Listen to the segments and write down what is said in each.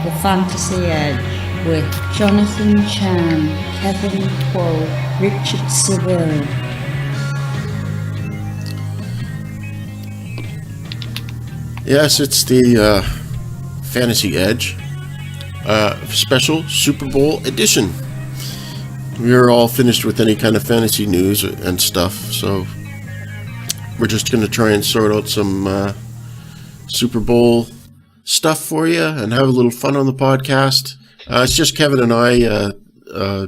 The Fantasy Edge with Jonathan Chan, Kevin Quo, Richard Seville. Yes, it's the Fantasy Edge special Super Bowl edition. We're all finished with any kind of fantasy news and stuff, so we're just going to try and sort out some Super Bowl stuff for you and have a little fun on the podcast. It's just Kevin and I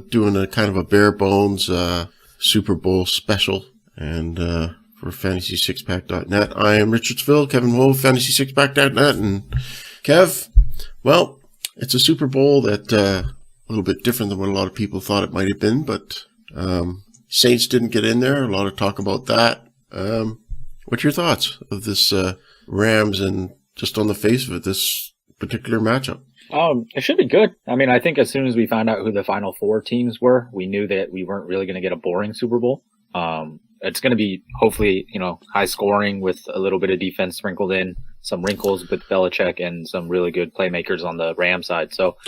doing a kind of a bare bones Super Bowl special, and for fantasy6pack.net. I am Richard Seville, Kevin Woe, fantasy6pack.net, and Kev, well, it's a Super Bowl that a little bit different than what a lot of people thought it might have been, but Saints didn't get in there. A lot of talk about that. What's your thoughts of this Rams and just on the face of it, this particular matchup? It should be good. I mean, I think as soon as we found out who the final four teams were, we knew that we weren't really going to get a boring Super Bowl. It's going to be hopefully, high scoring with a little bit of defense sprinkled in, some wrinkles with Belichick and some really good playmakers on the Ram side. So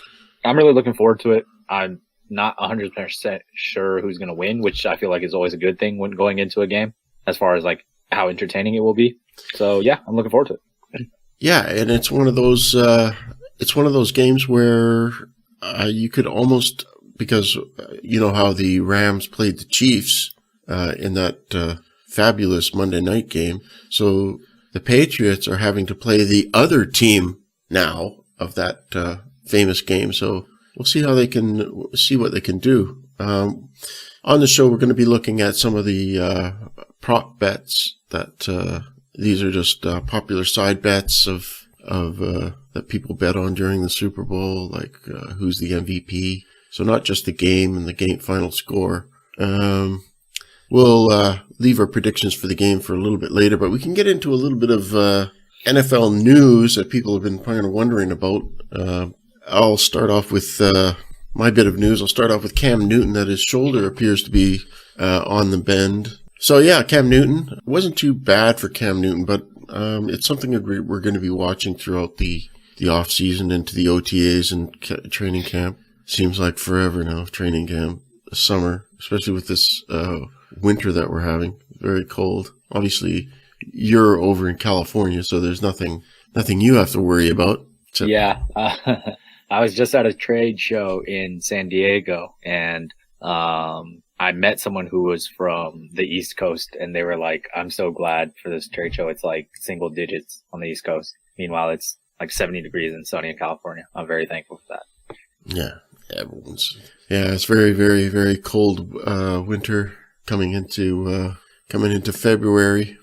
I'm really looking forward to it. I'm not 100% sure who's going to win, which I feel like is always a good thing when going into a game as far as like how entertaining it will be. So yeah, I'm looking forward to it. Yeah. And it's one of those games where you could almost, because you know how the Rams played the Chiefs in that fabulous Monday night game. So the Patriots are having to play the other team now of that famous game. So we'll see how see what they can do. On the show, we're going to be looking at some of the prop bets that these are just popular side bets of that people bet on during the Super Bowl, like who's the MVP. So not just the game and the game final score. We'll leave our predictions for the game for a little bit later, but we can get into a little bit of NFL news that people have been kind of wondering about. I'll start off with my bit of news. I'll start off with Cam Newton, that his shoulder appears to be on the bend. So yeah, Cam Newton. It wasn't too bad for Cam Newton, but it's something that we're going to be watching throughout the off season into the OTAs and training camp. Seems like forever now, training camp, summer, especially with this winter that we're having. Very cold. Obviously, you're over in California, so there's nothing you have to worry about. Yeah. I was just at a trade show in San Diego, and I met someone who was from the East Coast, and they were like, I'm so glad for this trade show. It's like single digits on the East Coast. Meanwhile, it's like 70 degrees and sunny in California. I'm very thankful for that. Yeah, it's very, very, very cold winter coming into February,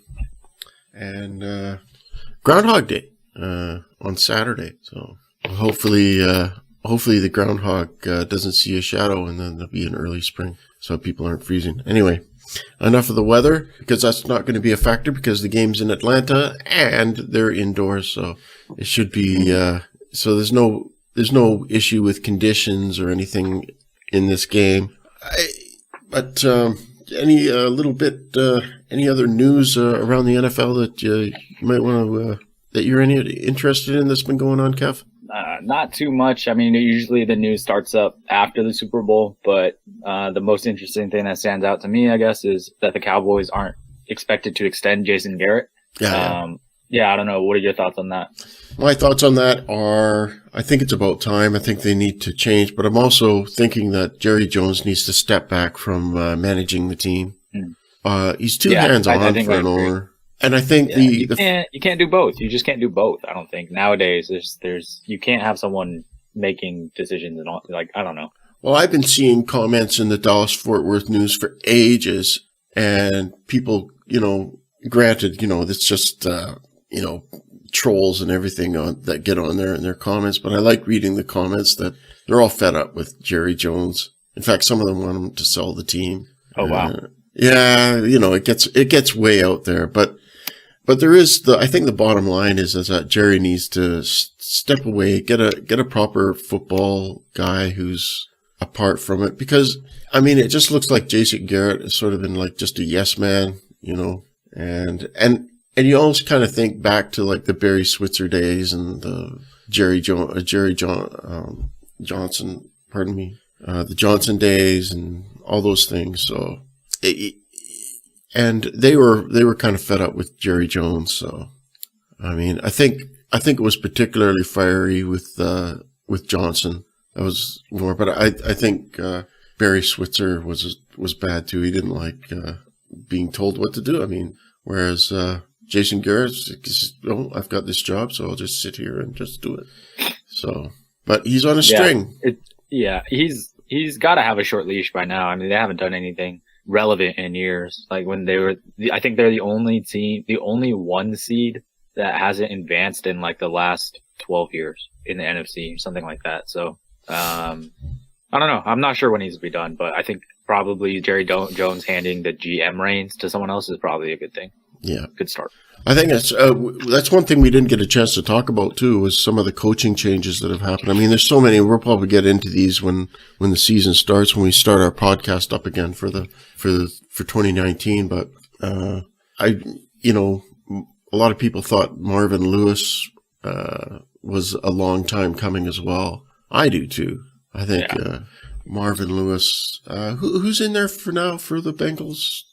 and Groundhog Day on Saturday. So hopefully the groundhog doesn't see a shadow, and then there'll be an early spring, so people aren't freezing. Anyway, enough of the weather, because that's not going to be a factor, because the game's in Atlanta and they're indoors, so it should be. So there's no issue with conditions or anything in this game. But any other news around the NFL that you might want to that you're interested in that's been going on, Kev? Not too much. I mean, usually the news starts up after the Super Bowl, but the most interesting thing that stands out to me, I guess, is that the Cowboys aren't expected to extend Jason Garrett. Yeah, I don't know. What are your thoughts on that? My thoughts on that are, I think it's about time. I think they need to change, but I'm also thinking that Jerry Jones needs to step back from managing the team. He's too hands-on for an owner. And I think you can't do both. You just can't do both. I don't think nowadays you can't have someone making decisions and all, like, I don't know. Well, I've been seeing comments in the Dallas-Fort Worth News for ages, and people, granted, it's just, trolls and everything that get on there in their comments, but I like reading the comments that they're all fed up with Jerry Jones. In fact, some of them want him to sell the team. Oh, wow. Yeah, it gets way out there, but there is I think the bottom line is that Jerry needs to step away, get a proper football guy who's apart from it, because I mean, it just looks like Jason Garrett has sort of been like just a yes man, and And you always kind of think back to like the Barry Switzer days and the Johnson, pardon me, the Johnson days and all those things. So, and they were kind of fed up with Jerry Jones. So, I mean, I think it was particularly fiery with Johnson. That was more, but I think Barry Switzer was bad too. He didn't like being told what to do. I mean, whereas Jason Garrett, oh, I've got this job, so I'll just sit here and just do it. So, but he's on a string. He's got to have a short leash by now. I mean, they haven't done anything relevant in years. Like when I think they're the only team, the only one seed that hasn't advanced in like the last 12 years in the NFC, something like that. So, I don't know. I'm not sure what needs to be done, but I think probably Jerry Jones handing the GM reins to someone else is probably a good thing. Yeah. Good start. I think that's one thing we didn't get a chance to talk about too, was some of the coaching changes that have happened. I mean, there's so many. We'll probably get into these when the season starts, when we start our podcast up again for 2019. But a lot of people thought Marvin Lewis was a long time coming as well. I do too. I think Marvin Lewis, who's in there for now for the Bengals.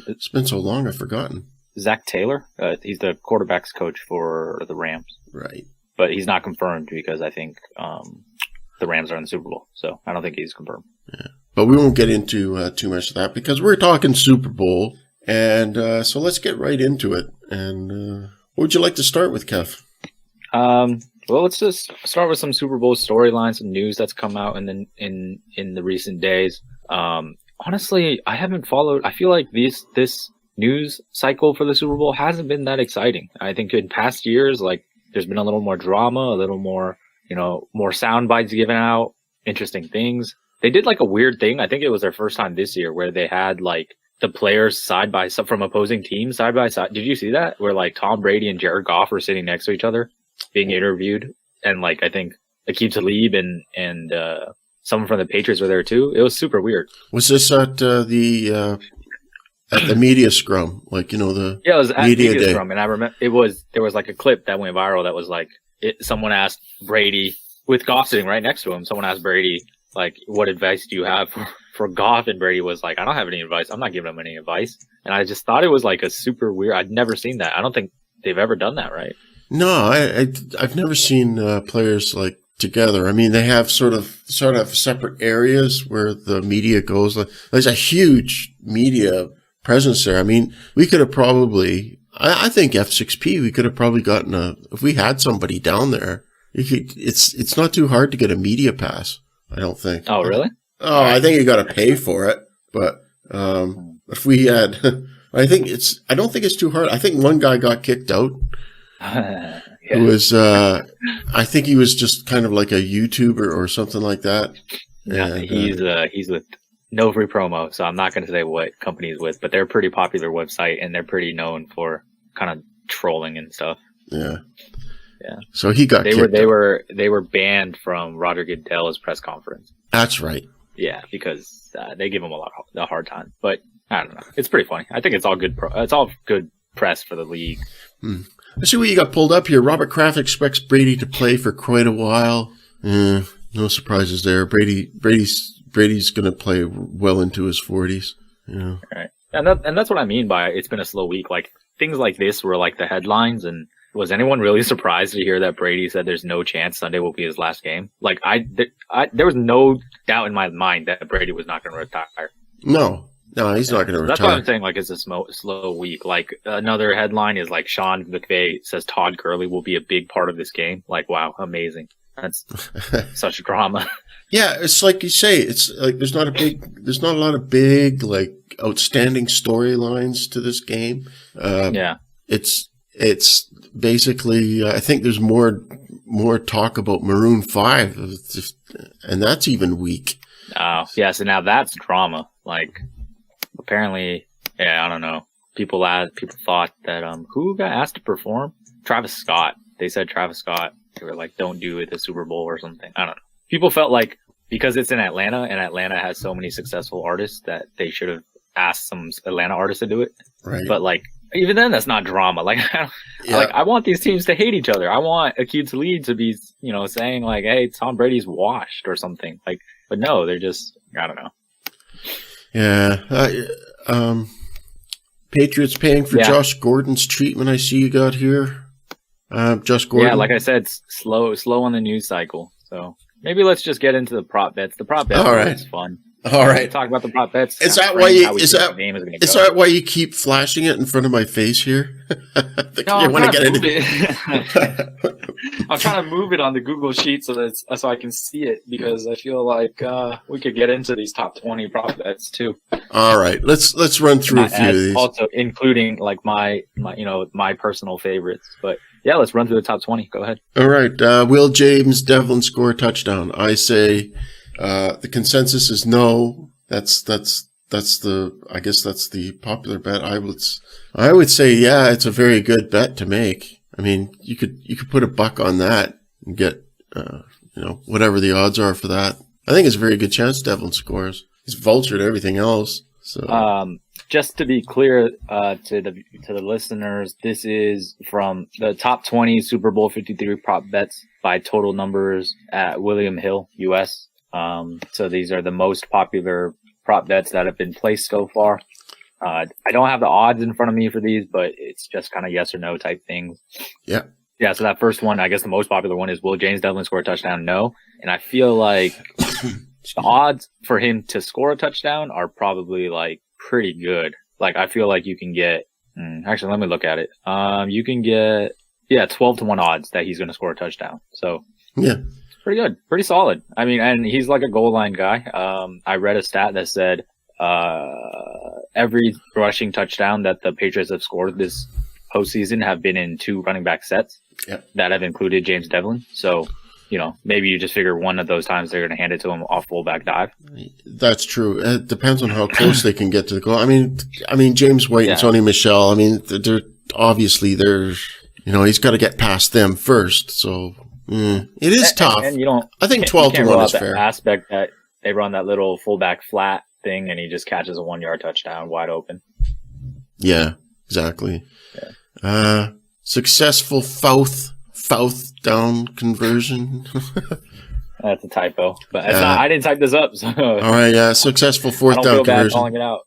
It's been so long, I've forgotten. Zach Taylor. He's the quarterback's coach for the Rams. Right. But he's not confirmed because I think the Rams are in the Super Bowl. So I don't think he's confirmed. Yeah. But we won't get into too much of that because we're talking Super Bowl. And so let's get right into it. And what would you like to start with, Kev? Well, let's just start with some Super Bowl storylines and news that's come out in the recent days. Honestly, I haven't followed. I feel like this news cycle for the Super Bowl hasn't been that exciting. I think in past years, like there's been a little more drama, a little more, more sound bites given out, interesting things. They did like a weird thing. I think it was their first time this year where they had like the players side by side from opposing teams side by side. Did you see that? Where like Tom Brady and Jared Goff were sitting next to each other being interviewed. And like, I think Aqib Talib and someone from the Patriots were there too. It was super weird. Was this at the media scrum? Like, it was at media day. Scrum. And I remember there was like a clip that went viral that was like, someone asked Brady with Goff sitting right next to him. Someone asked Brady, like, what advice do you have for Goff? And Brady was like, I don't have any advice. I'm not giving him any advice. And I just thought it was like a super weird, I'd never seen that. I don't think they've ever done that, right? No, I've never seen players like together. I mean, they have sort of separate areas where the media goes. Like, there's a huge media presence there. I mean, we could have probably, I think F6P, we could have probably gotten if we had somebody down there, it's not too hard to get a media pass, I don't think. Oh, really? Oh, I think you got to pay for it. But, if we had, I don't think it's too hard. I think one guy got kicked out. Yeah. Who was, I think he was just kind of like a YouTuber or something like that. Yeah, and, he's with no free promo, so I'm not going to say what company he's with, but they're a pretty popular website and they're pretty known for kind of trolling and stuff. Yeah. Yeah. So he got kicked out. They were banned from Roger Goodell's press conference. That's right. Yeah, because they give him a hard time. But I don't know. It's pretty funny. I think it's all good. It's all good press for the league. Let's see what you got pulled up here. Robert Kraft expects Brady to play for quite a while. No surprises there. Brady's going to play well into his 40s. Yeah. Right. And that's what I mean by it's been a slow week. Like things like this were like the headlines. And was anyone really surprised to hear that Brady said there's no chance Sunday will be his last game? Like there was no doubt in my mind that Brady was not going to retire. No, he's not going to retire. That's why I'm saying, like, it's a slow week. Like, another headline is, like, Sean McVay says Todd Gurley will be a big part of this game. Like, wow, amazing. That's such drama. Yeah, it's like you say, it's like there's not a lot of big, like, outstanding storylines to this game. Yeah. It's basically, I think there's more talk about Maroon 5, and that's even weak. Oh, yeah, so now that's drama. Like, apparently, yeah, I don't know. People thought that who got asked to perform? Travis Scott. They said Travis Scott. They were like, don't do it at the Super Bowl or something. I don't know. People felt like because it's in Atlanta and Atlanta has so many successful artists that they should have asked some Atlanta artists to do it. Right. But like even then, that's not drama. Like, I want these teams to hate each other. I want Aqib Talib to be, saying like, "Hey, Tom Brady's washed" or something. Like, but no, they're just, I don't know. Yeah. Patriots paying for Josh Gordon's treatment. I see you got here. Josh Gordon. Yeah, like I said, slow on the news cycle. So maybe let's just get into the prop bets. The prop bets is fun. All right. Talk about the prop bets. Is that why you keep flashing it in front of my face here? I'm trying to move it on the Google sheet so I can see it, because I feel like we could get into these top 20 prop bets too. All right, let's run through a few of these. Also including like my personal favorites, but yeah, let's run through the top 20. Go ahead. All right, will James Devlin score a touchdown? I say the consensus is no. That's the popular bet. I would say yeah, it's a very good bet to make. I mean, you could put $1 on that and get whatever the odds are for that. I think it's a very good chance Devlin scores. He's vultured everything else. So just to be clear to the listeners, this is from the top 20 Super Bowl 53 prop bets by total numbers at William Hill, US. So these are the most popular prop bets that have been placed so far. I don't have the odds in front of me for these, but it's just kind of yes or no type things. Yeah. Yeah. So that first one, I guess the most popular one is, will James Devlin score a touchdown? No. And I feel like the odds for him to score a touchdown are probably like pretty good. Like I feel like you can get, actually, let me look at it. You can get, 12-1 odds that he's going to score a touchdown. So yeah. Pretty good, pretty solid. I mean, and he's like a goal line guy. I read a stat that said every rushing touchdown that the Patriots have scored this postseason have been in 2 running back sets that have included James Devlin. So, maybe you just figure one of those times they're going to hand it to him off fullback dive. That's true. It depends on how close they can get to the goal. I mean, James White and Sony Michel. I mean, they're obviously he's got to get past them first. So. It is tough. And I think 12-1 is fair. Aspect that they run that little fullback flat thing, and he just catches a 1-yard touchdown wide open. Yeah, exactly. Yeah. Successful fourth down conversion. That's a typo, but it's not. I didn't type this up. So. All right, yeah, successful fourth down conversion. I don't feel bad calling it out.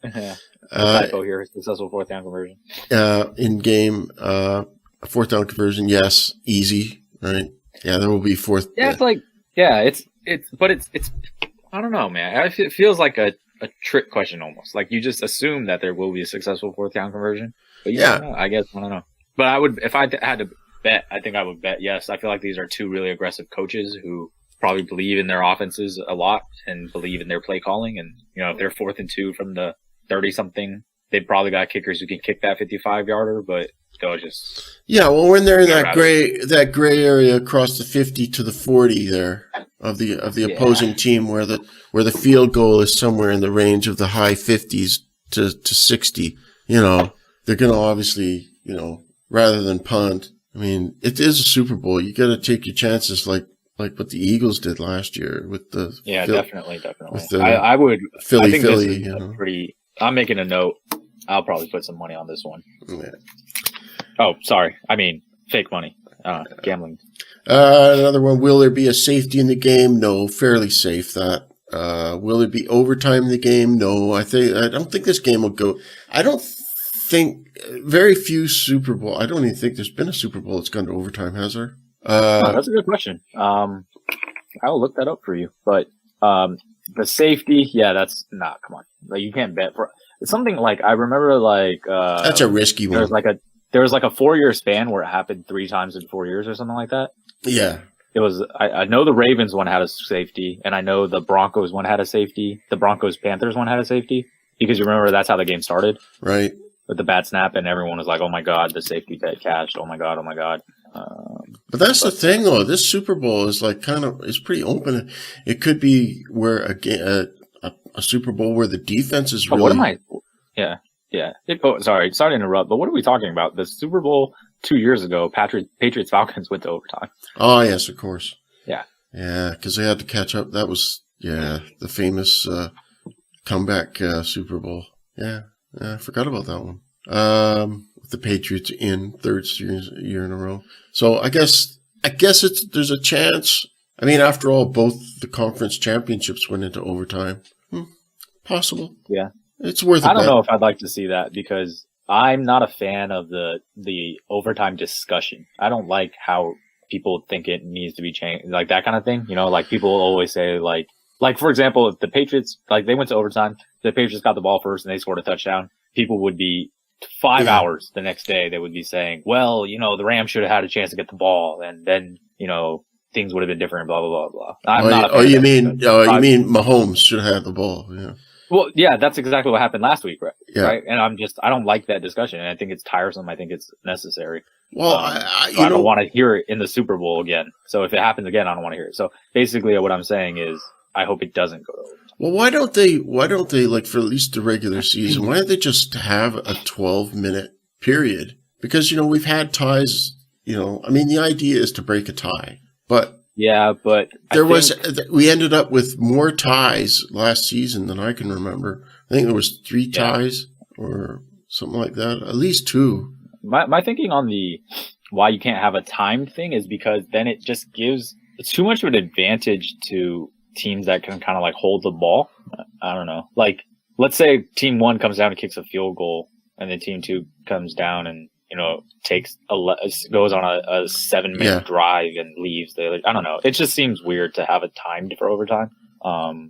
Yeah. Typo here. Successful 4th down conversion. In game, fourth down conversion. Yes, easy. Right. Yeah, there will be fourth. Yeah, it's like, it's. I don't know, man. It feels like a trick question almost. Like you just assume that there will be a successful 4th down conversion. But I guess I don't know. But I would, if I had to bet, I think I would bet yes. I feel like these are 2 really aggressive coaches who probably believe in their offenses a lot and believe in their play calling. And if they're 4th and 2 from the 30-something, they probably got kickers who can kick that 55-yarder, but. When they're in that gray area across the 50 to the 40 there of the opposing team, where the field goal is somewhere in the range of the high 50s to 60, they're going to obviously, rather than punt. I mean, it is a Super Bowl. You got to take your chances, like what the Eagles did last year with the definitely. I would. Philly. I think this is pretty. I'm making a note. I'll probably put some money on this one. Yeah. Oh, sorry. I mean, fake money. Gambling. Another one. Will there be a safety in the game? No. Fairly safe, that. Will there be overtime in the game? No. I don't think this game will go. I don't think very few Super Bowl. I don't even think there's been a Super Bowl that's gone to overtime, has there? That's a good question. I'll look that up for you. But the safety, that's not. Come on. Like you can't bet for. It's something like I remember. Like that's a risky one. There was like a 4-year span where it happened 3 times in 4 years or something like that. Yeah. It was, I know the Ravens one had a safety, and I know the Broncos one had a safety. The Broncos-Panthers one had a safety, because you remember that's how the game started. Right. With the bad snap, and everyone was like, oh my God, the safety bet cashed. Oh my God. But that's the thing, though. This Super Bowl is like it's pretty open. It could be where a Super Bowl where the defense is really. Yeah. Yeah. Sorry to interrupt, but what are we talking about? The Super Bowl 2 years ago, Patriots Falcons went to overtime. Oh, yes, of course. Yeah. Yeah, because they had to catch up. That was, the famous comeback Super Bowl. Yeah, I forgot about that one. With the Patriots in third year in a row. So I guess there's a chance. I mean, after all, both the conference championships went into overtime. Possible. Yeah. It's worth it. I don't know if I'd like to see that because I'm not a fan of the overtime discussion. I don't like how people think it needs to be changed, like that kind of thing. You know, like people always say like for example, if the Patriots, like they went to overtime, the Patriots got the ball first and they scored a touchdown, people would be 5 hours the next day. They would be saying, well, you know, the Rams should have had a chance to get the ball and then, you know, things would have been different, blah, blah, blah, blah. You mean Mahomes should have had the ball. Yeah. Well, yeah, that's exactly what happened last week, right? Yeah. Right. And I don't like that discussion. And I think it's tiresome. I think it's necessary. Well, I don't want to hear it in the Super Bowl again. So if it happens again, I don't want to hear it. So basically what I'm saying is I hope it doesn't go to overtime. Well, why don't they, like for at least the regular season, why don't they just have a 12-minute period? Because, you know, we've had ties, you know, I mean, the idea is to break a tie, but yeah, but we ended up with more ties last season than I can remember. I think there was 3 ties or something like that, at least 2. My thinking on the why you can't have a timed thing is because then it just gives too much of an advantage to teams that can kind of like hold the ball. I don't know. Like, let's say team 1 comes down and kicks a field goal, and then team 2 comes down and, you know, goes on a 7-minute drive and leaves. I don't know. It just seems weird to have it timed for overtime.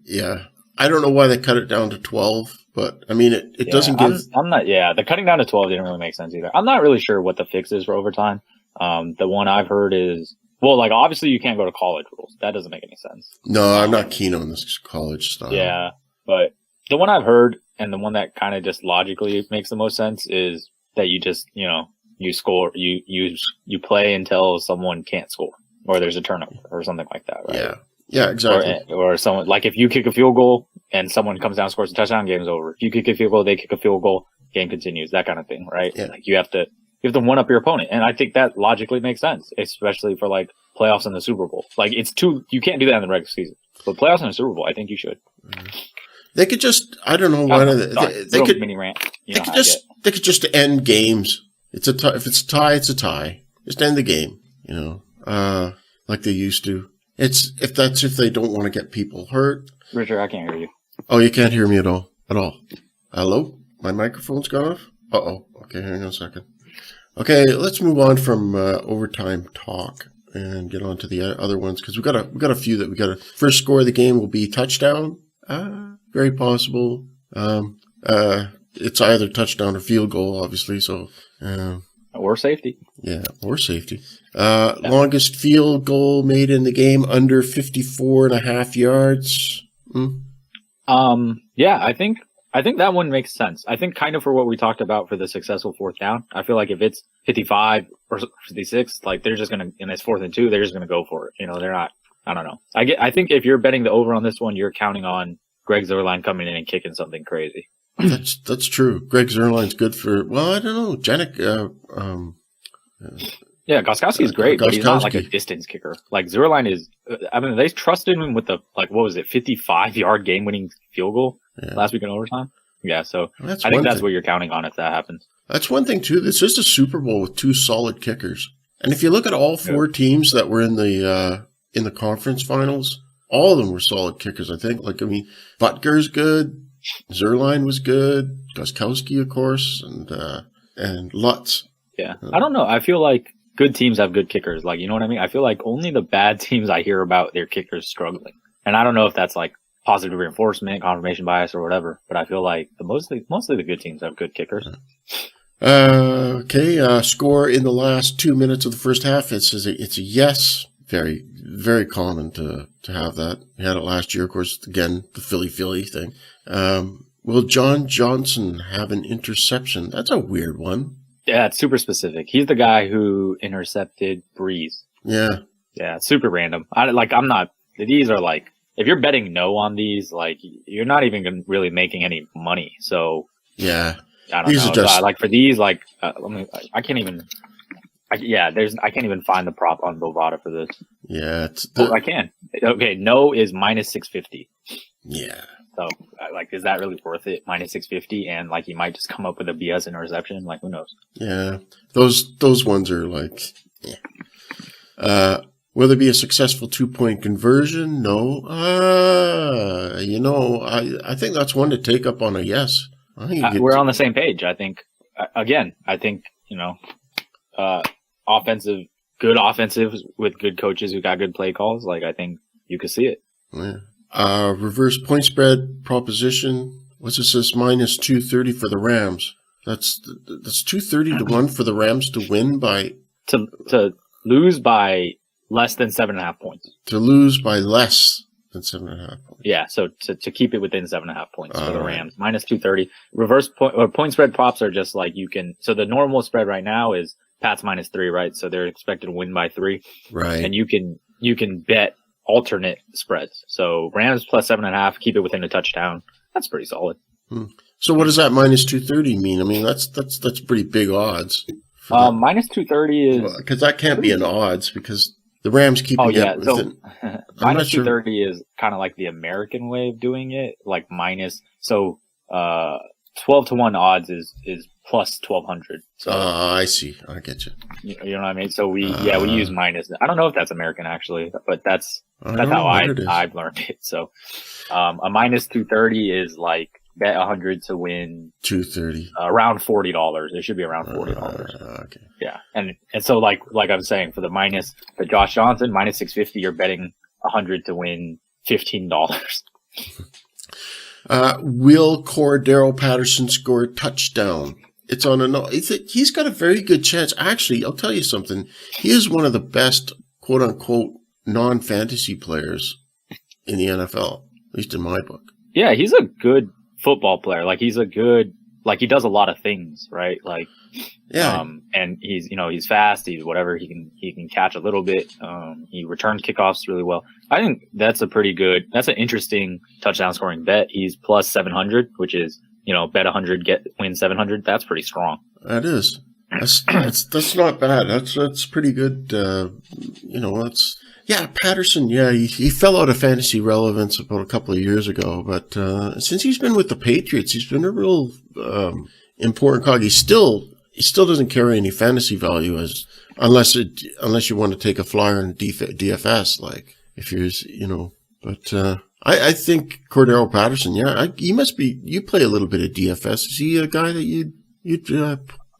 Yeah. I don't know why they cut it down to 12, but I mean, it doesn't give. I'm not. Yeah, the cutting down to 12 didn't really make sense either. I'm not really sure what the fix is for overtime. The one I've heard is, well, like obviously you can't go to college rules. That doesn't make any sense. No, I'm not keen on this college stuff. Yeah, but the one I've heard and the one that kind of just logically makes the most sense is that you just, you know, you score, you play until someone can't score or there's a turnover or something like that, right? Yeah. Yeah, exactly. Or someone, like if you kick a field goal and someone comes down and scores a touchdown, game's over. If you kick a field goal, they kick a field goal, game continues, that kind of thing, right? Yeah. Like you have to one up your opponent. And I think that logically makes sense, especially for like playoffs in the Super Bowl. Like you can't do that in the regular season. But playoffs in the Super Bowl, I think you should. They could just, I don't know why they could mini rant. They could just end games. If it's a tie, it's a tie. Just end the game, you know, like they used to. If they don't want to get people hurt. Richard, I can't hear you. Oh, you can't hear me at all? Hello? My microphone's gone off? Uh-oh. Okay, hang on a second. Okay, let's move on from overtime talk and get on to the other ones because we got a few that we got to. First score of the game will be touchdown. Very possible. It's either touchdown or field goal, obviously. So. Or safety. Yeah, or safety. Longest field goal made in the game under 54.5 yards. Yeah, I think that one makes sense. I think kind of for what we talked about for the successful fourth down. I feel like if it's 55 or 56, like they're just gonna, and it's 4th and 2, they're just gonna go for it. You know, they're not. I don't know. I think if you're betting the over on this one, you're counting on Greg Zuerlein coming in and kicking something crazy. That's true. Greg Zuerlein's good for, well, I don't know. Janik, yeah, Gostkowski is great, but he's not like a distance kicker. Like Zuerlein is, I mean, they trusted him with the, like, what was it, 55-yard game-winning field goal last week in overtime? Yeah, so I think that's what you're counting on if that happens. That's one thing, too. This is a Super Bowl with 2 solid kickers. And if you look at all 4 teams that were in the conference finals, all of them were solid kickers, I think. Like, I mean, Butker's good. Zuerlein was good. Gostkowski, of course, and Lutz. Yeah. I don't know. I feel like good teams have good kickers. Like, you know what I mean? I feel like only the bad teams I hear about their kickers struggling. And I don't know if that's like positive reinforcement, confirmation bias, or whatever. But I feel like mostly the good teams have good kickers. Okay. Score in the last 2 minutes of the first half. It's a yes. Very, very common to have that. We had it last year, of course. Again, the Philly thing. Will John Johnson have an interception? That's a weird one. Yeah, it's super specific. He's the guy who intercepted Breeze. Yeah. Yeah, it's super random. These are like, if you're betting no on these, like, you're not even really making any money. So, yeah. I don't know. Just, like, for these, like, I can't even find the prop on Bovada for this. Yeah. I can. Okay, no is minus 650. Yeah. So, like, is that really worth it? Minus 650, and like he might just come up with a BS interception. Like, who knows? Yeah, those ones are like, yeah. Will there be a successful 2-point conversion? No. I think that's one to take up on a yes. I think We're on the same page. I think, good offensive with good coaches who got good play calls. Like, I think you could see it. Yeah. Reverse point spread proposition. What's it says? Minus 230 for the Rams. That's 230 to 1 for the Rams to win by to lose by less than 7.5 points. To lose by less than 7.5 points. Yeah, so to keep it within 7.5 points for the Rams. Minus 230. Reverse point spread props are just like so the normal spread right now is Pats minus 3, right? So they're expected to win by 3. Right. And you can bet alternate spreads. So Rams plus 7.5, keep it within a touchdown. That's pretty solid. So what does that minus 230 mean? I mean, that's pretty big odds. Minus 230 is because that can't be an odds because the Rams keeping it within. Minus 230 is kind of like the American way of doing it, like minus. So 12 to 1 odds is plus 1,200. So I see. I get you. You know what I mean? So we use minus. I don't know if that's American actually, but that's how I've learned it. So a minus 230 is like bet 100 to win 230 around $40. It should be around $40. Okay. Yeah, and so like I'm saying for the Josh Johnson minus 650, you're betting 100 to win $15. Will Cordero Patterson score a touchdown? It's on he's got a very good chance. Actually, I'll tell you something. He is one of the best, quote unquote, non-fantasy players in the NFL, at least in my book. Yeah, he's a good football player. Like he does a lot of things, right? Like, yeah. And he's fast. He's whatever. He can catch a little bit. He returns kickoffs really well. I think that's an interesting touchdown scoring bet. He's plus 700, which is, bet 100, win 700. That's pretty strong. That is. That's not bad. That's pretty good. Patterson. Yeah, he fell out of fantasy relevance about a couple of years ago, but since he's been with the Patriots, he's been a real important cog. He still doesn't carry any fantasy value unless you want to take a flyer in DFS, like if you're But I think Cordero Patterson. Yeah, he must be. You play a little bit of DFS. Is he a guy that you'd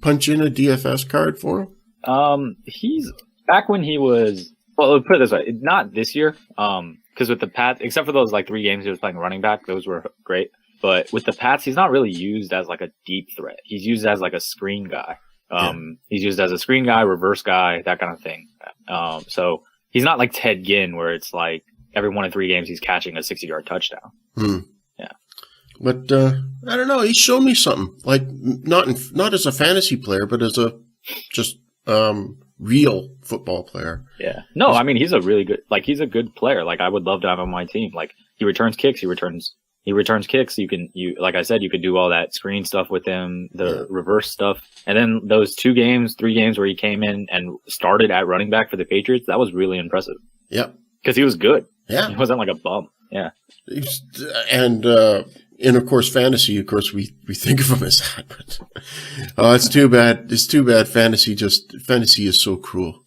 punch in a DFS card for him? He's back when he was. Well, let's put it this way: not this year, because with the Pats, except for those like 3 games he was playing running back, those were great. But with the Pats, he's not really used as like a deep threat. He's used as like a screen guy. He's used as a screen guy, reverse guy, that kind of thing. So he's not like Ted Ginn, where it's like every 1 in 3 games he's catching a 60-yard touchdown. Yeah. But I don't know. He showed me something. Like not as a fantasy player, but as a just real football player. Yeah. No, I mean he's a really good. Like he's a good player. Like I would love to have him on my team. Like he returns kicks. He returns kicks. Like I said, you could do all that screen stuff with him, the reverse stuff, and then those 3 games where he came in and started at running back for the Patriots. That was really impressive. Yep. Because he was good. Yeah. He wasn't like a bum. Yeah. And of course, fantasy, of course, we think of him as that. But, it's too bad. It's too bad. Fantasy is so cruel.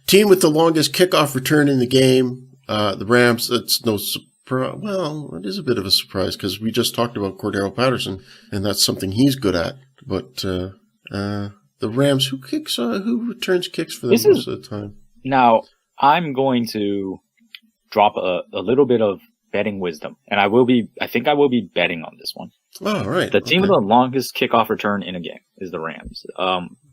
Team with the longest kickoff return in the game, the Rams. That's no surprise. Well, it is a bit of a surprise because we just talked about Cordero Patterson, and that's something he's good at. But the Rams, who returns kicks for them most of the time? Now, I'm going to drop a little bit of betting wisdom, and I think I will be betting on this one. Oh, right. The team with the longest kickoff return in a game is the Rams.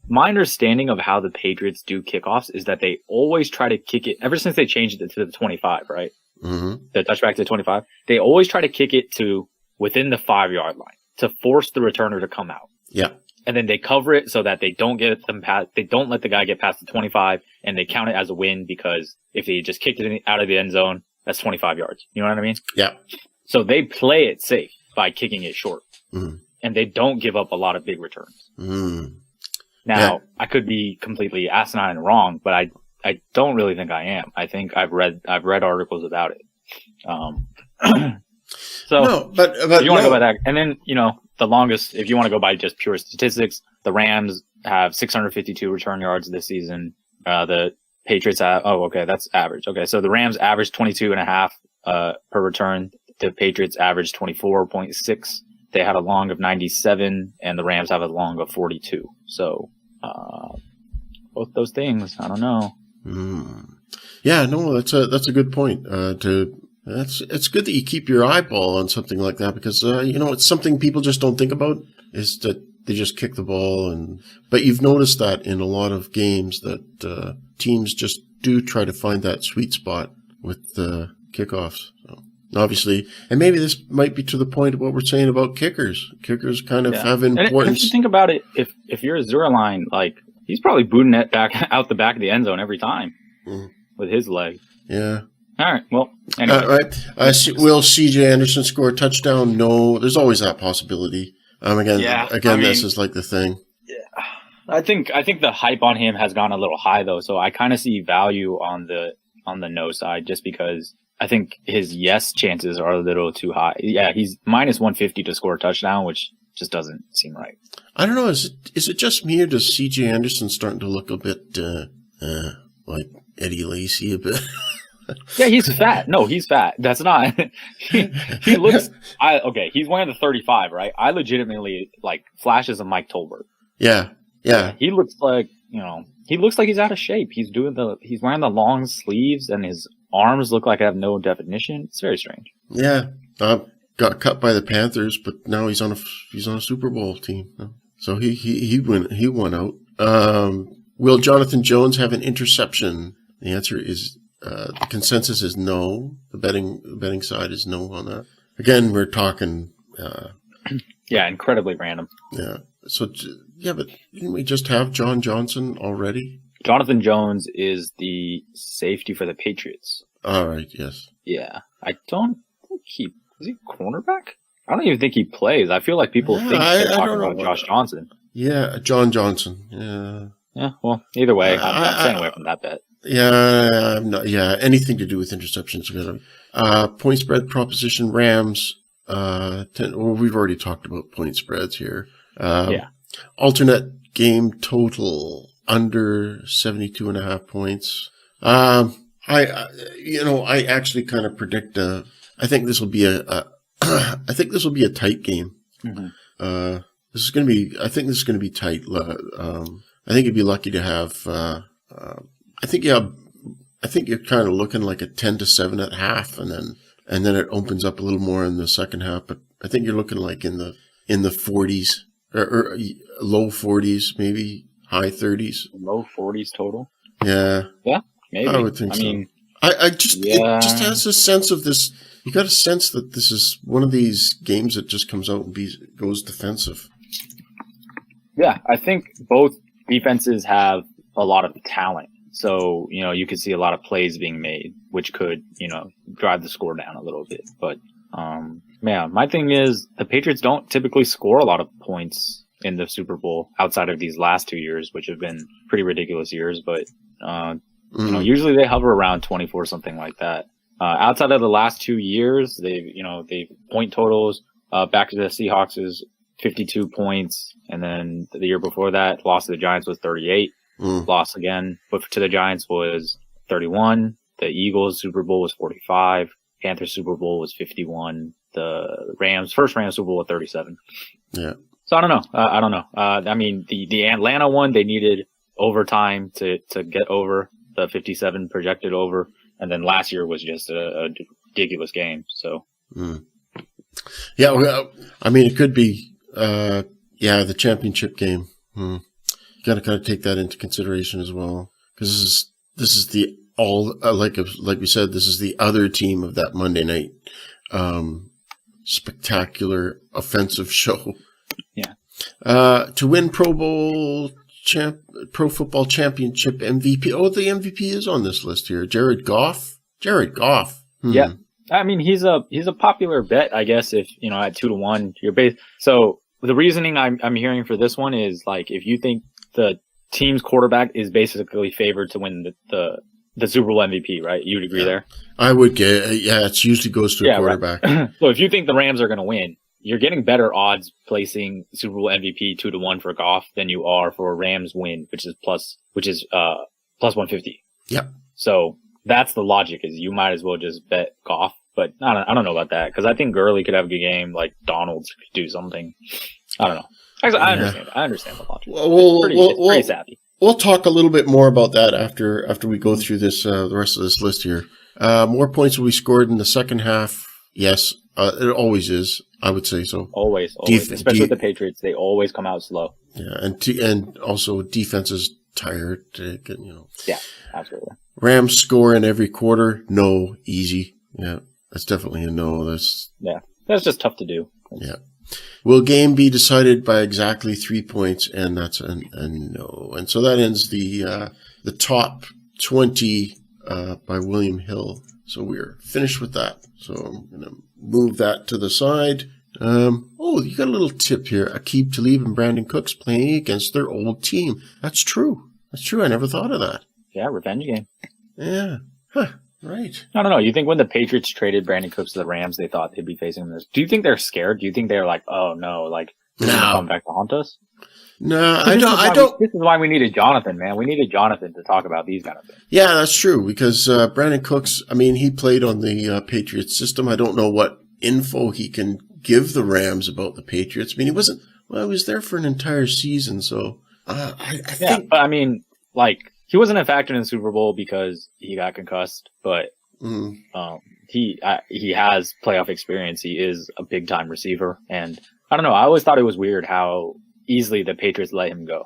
My understanding of how the Patriots do kickoffs is that they always try to kick it, ever since they changed it to the 25, right? Mm-hmm. The touchback to 25. They always try to kick it to within the 5-yard line to force the returner to come out. Yeah. And then they cover it so that they don't they don't let the guy get past the 25, and they count it as a win because if he just kicked it out of the end zone, that's 25 yards. You know what I mean? Yeah. So they play it safe by kicking it short, mm-hmm. and they don't give up a lot of big returns. Mm. Now, I could be completely asinine and wrong, but I don't really think I am. I think I've read articles about it. So No, but if you want to no. go by that, and then the longest, if you want to go by just pure statistics, the Rams have 652 return yards this season. The Patriots have, that's average. Okay, so the Rams average 22.5 per return. The Patriots average 24.6. They had a long of 97, and the Rams have a long of 42. So both those things, I don't know. Yeah, no, that's a good point. It's good that you keep your eyeball on something like that because it's something people just don't think about is that they just kick the ball but you've noticed that in a lot of games that teams just do try to find that sweet spot with the kickoffs. So, obviously, and maybe this might be to the point of what we're saying about kickers. Kickers kind of have importance. And if you think about it, if you're a Zerline, like he's probably booting it back out the back of the end zone every time with his leg. Yeah. All right. Well, anyway. Will C.J. Anderson score a touchdown? No. There's always that possibility. This is like the thing. Yeah. I think the hype on him has gone a little high though, so I kind of see value on the no side just because I think his yes chances are a little too high. Yeah, he's minus 150 to score a touchdown, which just doesn't seem right. I don't know. Is it just me or does C.J. Anderson starting to look a bit like Eddie Lacy a bit? Yeah, he's fat. No, he's fat. That's not. He looks. He's wearing the 35, right? I legitimately like flashes of Mike Tolbert. Yeah. He looks like he looks like he's out of shape. He's wearing the long sleeves, and his arms look like they have no definition. It's very strange. Yeah, got cut by the Panthers, but now he's on a Super Bowl team. So he won out. Will Jonathan Jones have an interception? The answer is. The consensus is no. The betting side is no on that. Again, we're talking. Incredibly random. Yeah. So but didn't we just have John Johnson already? Jonathan Jones is the safety for the Patriots. All right. Yes. Yeah, I don't think is he cornerback? I don't even think he plays. I feel like people think they're talking about Josh Johnson. Yeah, John Johnson. Yeah. Yeah. Well, either way, I'm staying away from that bet. Yeah, I'm not. Yeah, anything to do with interceptions. Point spread proposition Rams. 10. Well, we've already talked about point spreads here. Alternate game total under 72.5 points. I actually kind of predict. I think this will be a tight game. Mm-hmm. This is going to be. I think this is going to be tight. I think you'd be lucky to have. I think you're kind of looking like a 10-7 at half, and then it opens up a little more in the second half. But I think you're looking like in the 40s or low 40s, maybe high 30s. Low 40s total. Yeah. Yeah, maybe. I would think so. It just has a sense of this. You got a sense that this is one of these games that just comes out and goes defensive. Yeah, I think both defenses have a lot of talent. So, you could see a lot of plays being made, which could, drive the score down a little bit. But, my thing is the Patriots don't typically score a lot of points in the Super Bowl outside of these last 2 years, which have been pretty ridiculous years. But, usually they hover around 24, something like that. Outside of the last 2 years, they've point totals, back to the Seahawks is 52 points. And then the year before that, loss to the Giants was 38. Loss again, but to the Giants was 31. The Eagles Super Bowl was 45. Panthers Super Bowl was 51. The first Rams Super Bowl was 37. Yeah. So I don't know. The Atlanta one, they needed overtime to get over the 57 projected over, and then last year was just a ridiculous game. So. Yeah, well, it could be. The championship game. Got to kind of take that into consideration as well, because this is the like we said, this is the other team of that Monday night spectacular offensive show. Yeah. To win Pro Football Championship MVP. Oh, the MVP is on this list here. Jared Goff. Yeah. He's a popular bet, I guess. If at 2-1, you're based. So the reasoning I'm hearing for this one is like if you think the team's quarterback is basically favored to win the the Super Bowl MVP, right? You'd agree there? I would get, it usually goes to a quarterback. Right. So if you think the Rams are going to win, you're getting better odds placing Super Bowl MVP 2-1 for Goff than you are for a Rams win, which is plus 150. Yep. So that's the logic, is you might as well just bet Goff. But I don't know about that, because I think Gurley could have a good game, like Donald's could do something. I don't know. Actually, I understand. I understand the logic. Pretty savvy. We'll talk a little bit more about that after we go through this the rest of this list here. More points will be scored in the second half. Yes, it always is. I would say so. Always. Especially with the Patriots, they always come out slow. Yeah, and also defense is tired. Yeah, absolutely. Rams score in every quarter. No, easy. Yeah, that's definitely a no. That's just tough to do. Yeah. Will game be decided by exactly 3 points? And that's a no. And so that ends the top 20 by William Hill. So we're finished with that. So I'm going to move that to the side. You got a little tip here. Aqib Talib and Brandon Cooks playing against their old team. That's true. I never thought of that. Yeah, revenge game. Yeah. Huh. Right. I don't know. You think when the Patriots traded Brandon Cooks to the Rams, they thought they'd be facing this? Do you think they're scared? Do you think they're like, oh no, like they're gonna come back to haunt us? No, I don't. This is why we needed Jonathan, man. We needed Jonathan to talk about these kind of things. Yeah, that's true, because Brandon Cooks, I mean, he played on the Patriots system. I don't know what info he can give the Rams about the Patriots. I mean, he was there for an entire season, so I think. But I mean, like, he wasn't a factor in the Super Bowl because he got concussed, but he has playoff experience. He is a big time receiver, and I don't know. I always thought it was weird how easily the Patriots let him go.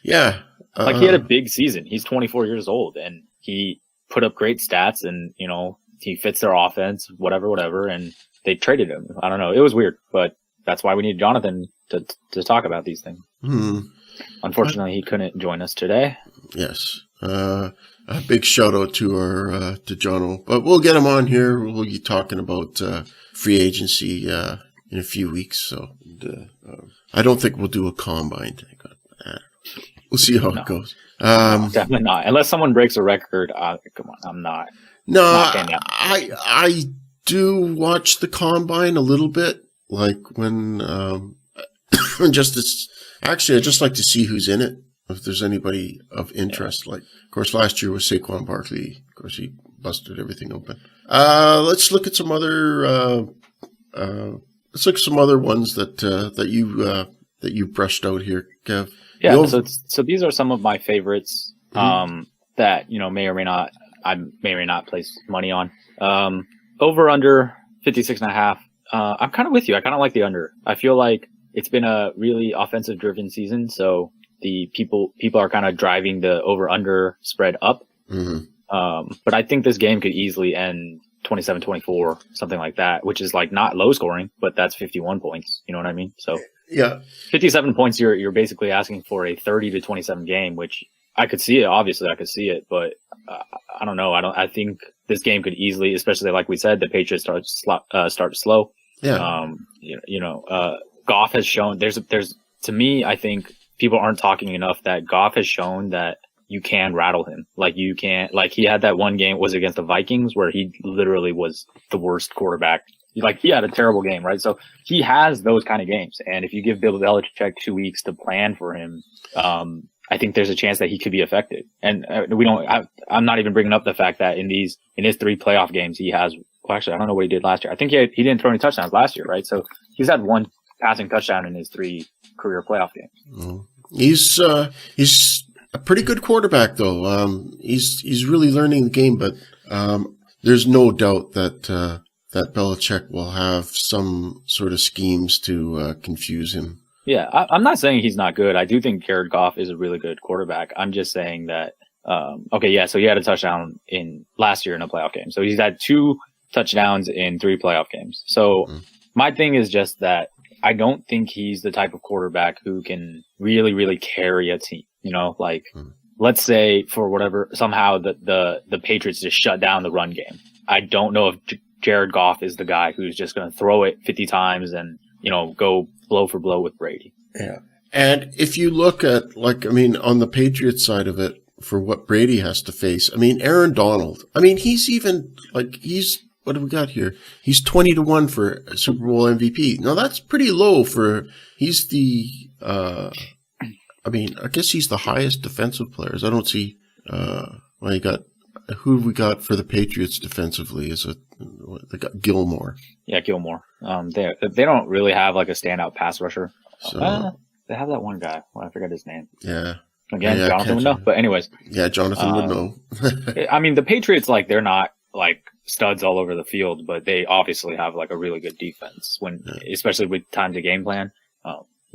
Yeah, like he had a big season. He's 24 years old, and he put up great stats, and he fits their offense, whatever. And they traded him. I don't know. It was weird, but that's why we need Jonathan to talk about these things. Unfortunately, he couldn't join us today. Yes. A big shout out to our to Jono, but we'll get him on here. We'll be talking about free agency in a few weeks. So I don't think we'll do a combine. We'll see how it goes. No, definitely not. Unless someone breaks a record. Come on, I'm not. No, I do watch the combine a little bit, like when I just like to see who's in it. If there's anybody of interest, like, of course, last year was Saquon Barkley. Of course, he busted everything open. Let's look at some other. Let's look at some other ones that you brushed out here, Kev. Yeah. So these are some of my favorites. That may or may not. I may or may not place money on. Over under 56.5. I'm kind of with you. I kind of like the under. I feel like it's been a really offensive driven season, so the people are kind of driving the over under spread up. But I think this game could easily end 27-24, something like that, which is like not low scoring, but that's 51 points. You know what I mean? So yeah, 57 points. You're basically asking for a 30-27 game, which I could see it. Obviously, I could see it, but I don't know. I think this game could easily, especially like we said, the Patriots start slow. Yeah. Goff has shown there's to me, I think people aren't talking enough that Goff has shown that you can rattle him. Like you can't, like he had that one game was against the Vikings where he literally was the worst quarterback. Like he had a terrible game, right? So he has those kind of games. And if you give Bill Belichick 2 weeks to plan for him, I think there's a chance that he could be affected. And I'm not even bringing up the fact that in his 3 playoff games, he has, well, actually, I don't know what he did last year. I think he didn't throw any touchdowns last year, right? So he's had 1 passing touchdown in his 3 career playoff games. He's a pretty good quarterback, though. He's really learning the game, but there's no doubt that Belichick will have some sort of schemes to confuse him. Yeah, I'm not saying he's not good. I do think Jared Goff is a really good quarterback. I'm just saying that, so he had a touchdown in last year in a playoff game. So he's had 2 touchdowns in 3 playoff games. So my thing is just that I don't think he's the type of quarterback who can really, really carry a team. Let's say for whatever, somehow the Patriots just shut down the run game. I don't know if Jared Goff is the guy who's just going to throw it 50 times and, go blow for blow with Brady. Yeah. And if you look at, on the Patriots side of it, for what Brady has to face. I mean, Aaron Donald. I mean, he's even what do we got here? He's 20-1 for Super Bowl MVP. Now that's pretty low he's the, I mean, I guess he's the highest defensive players. I don't see, who have we got for the Patriots defensively? They got Gilmore. Yeah, Gilmore. They don't really have like a standout pass rusher. So, they have that one guy. Well, I forget his name. Yeah. Again, Jonathan would know. But anyways. Yeah, Jonathan would know. I mean, the Patriots, like, they're not like studs all over the field, but they obviously have like a really good defense especially with time to game plan.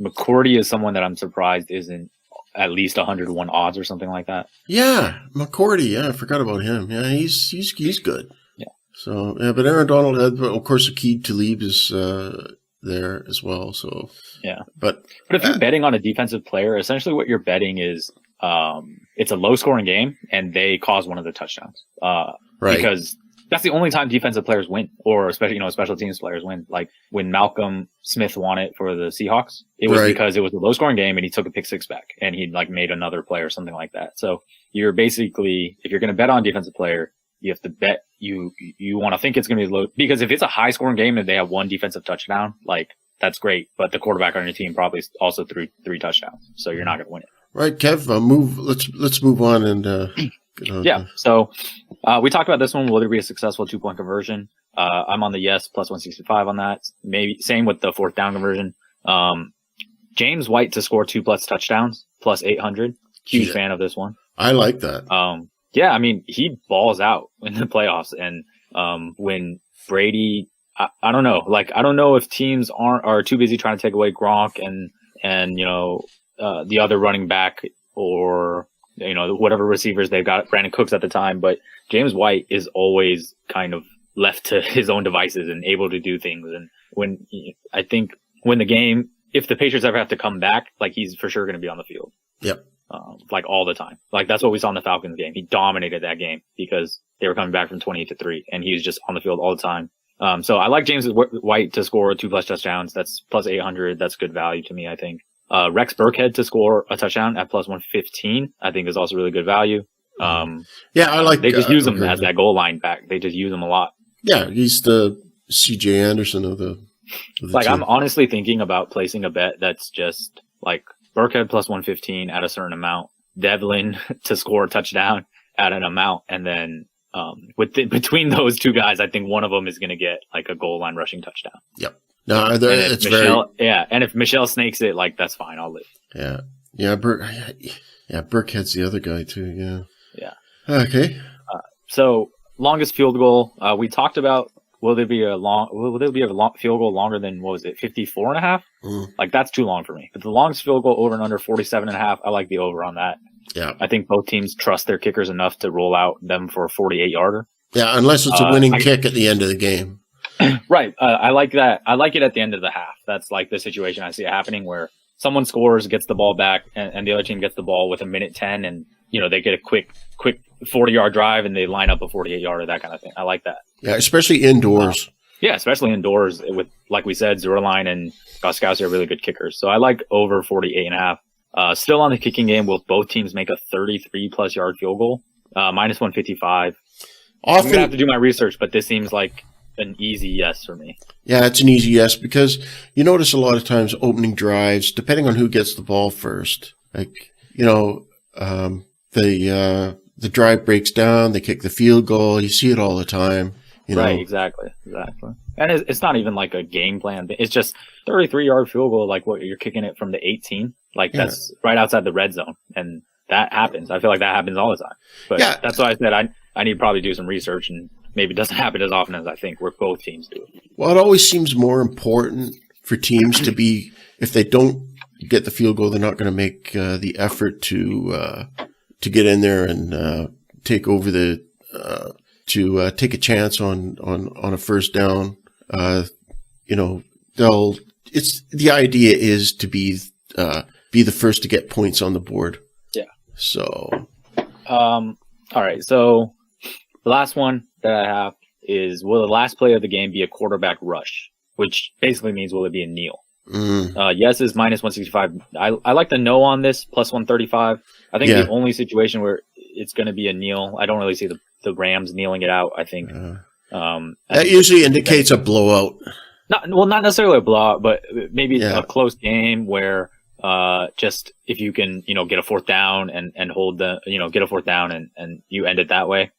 McCourty is someone that I'm surprised isn't at least 101 odds or something like that. Yeah, McCourty. Yeah, I forgot about him. Yeah, he's good. Yeah. So yeah, but Aaron Donald, of course, Aqib Talib is there as well. So yeah, but if you're betting on a defensive player, essentially what you're betting is it's a low scoring game and they cause one of the touchdowns. Right. Because that's the only time defensive players win, or especially, special teams players win. Like when Malcolm Smith won it for the Seahawks, it was because it was a low scoring game and he took a pick six back and he like made another play or something like that. So you're basically, if you're going to bet on a defensive player, you have to bet you want to think it's going to be low, because if it's a high scoring game and they have one defensive touchdown, like that's great. But the quarterback on your team probably also threw 3 touchdowns. So you're not going to win it. Right. Kev, let's move on and, yeah. So, we talked about this one. Will there be a successful 2-point conversion? I'm on the yes, plus 165 on that. Maybe same with the 4th down conversion. James White to score 2+ touchdowns, plus 800. Huge fan of this one. I like that. Yeah, I mean, he balls out in the playoffs. And, when Brady, I don't know, like, I don't know if teams are too busy trying to take away Gronk and, the other running back or, whatever receivers they've got, Brandon Cooks at the time, but James White is always kind of left to his own devices and able to do things. And I think when the game, if the Patriots ever have to come back, like he's for sure going to be on the field. Yep. Like all the time. Like that's what we saw in the Falcons game. He dominated that game because they were coming back from 28-3 and he was just on the field all the time. So I like James White to score 2+ touchdowns. That's plus 800. That's good value to me, I think. Rex Burkhead to score a touchdown at plus 115, I think is also really good value. Yeah, I like. They just use him as that goal line back. They just use him a lot. Yeah, he's the C.J. Anderson of the like team. I'm honestly thinking about placing a bet that's just like Burkhead plus 115 at a certain amount, Devlin to score a touchdown at an amount, and then between those two guys, I think one of them is going to get like a goal line rushing touchdown. Yep. No, it's and if Michelle snakes it, like that's fine. I'll live. Yeah. Burkhead's the other guy too. Yeah. Yeah. Okay. So longest field goal. We talked about will there be a long field goal longer than, what was it, 54.5? Like that's too long for me. But the longest field goal over and under 47.5. I like the over on that. Yeah. I think both teams trust their kickers enough to roll out them for a 48-yarder. Yeah, unless it's a winning kick at the end of the game. Right. I like that. I like it at the end of the half. That's like the situation I see it happening where someone scores, gets the ball back, and the other team gets the ball with 1:10, and they get a quick 40-yard drive and they line up a 48-yarder, that kind of thing. I like that. Yeah, especially indoors. Yeah, especially indoors with, like we said, Zerline and Gostkowski are really good kickers. So I like over 48.5. Still on the kicking game, will both teams make a 33+ yard field goal? Minus 155. I'm gonna have to do my research, but this seems like an easy yes for me. Yeah, it's an easy yes because you notice a lot of times opening drives, depending on who gets the ball first, like, the drive breaks down, they kick the field goal. You see it all the time. Right, exactly. And it's not even like a game plan. It's just 33-yard field goal, like what you're kicking it from the 18. Like that's right outside the red zone. And that happens. I feel like that happens all the time. But that's why I said I need to probably do some research, and maybe it doesn't happen as often as I think where both teams do it. Well, it always seems more important for teams to be, if they don't get the field goal, they're not going to make the effort to get in there and take over take a chance on a first down. The idea is to be the first to get points on the board. Yeah. So. All right. So the last one that I have is, will the last play of the game be a quarterback rush? Which basically means, will it be a kneel? Yes is minus 165. I like the no on this, plus 135. I think the only situation where it's going to be a kneel. I don't really see the Rams kneeling it out. I think that usually indicates a blowout. Not necessarily a blowout, but maybe a close game where just if you can, get a fourth down and hold get a fourth down and you end it that way.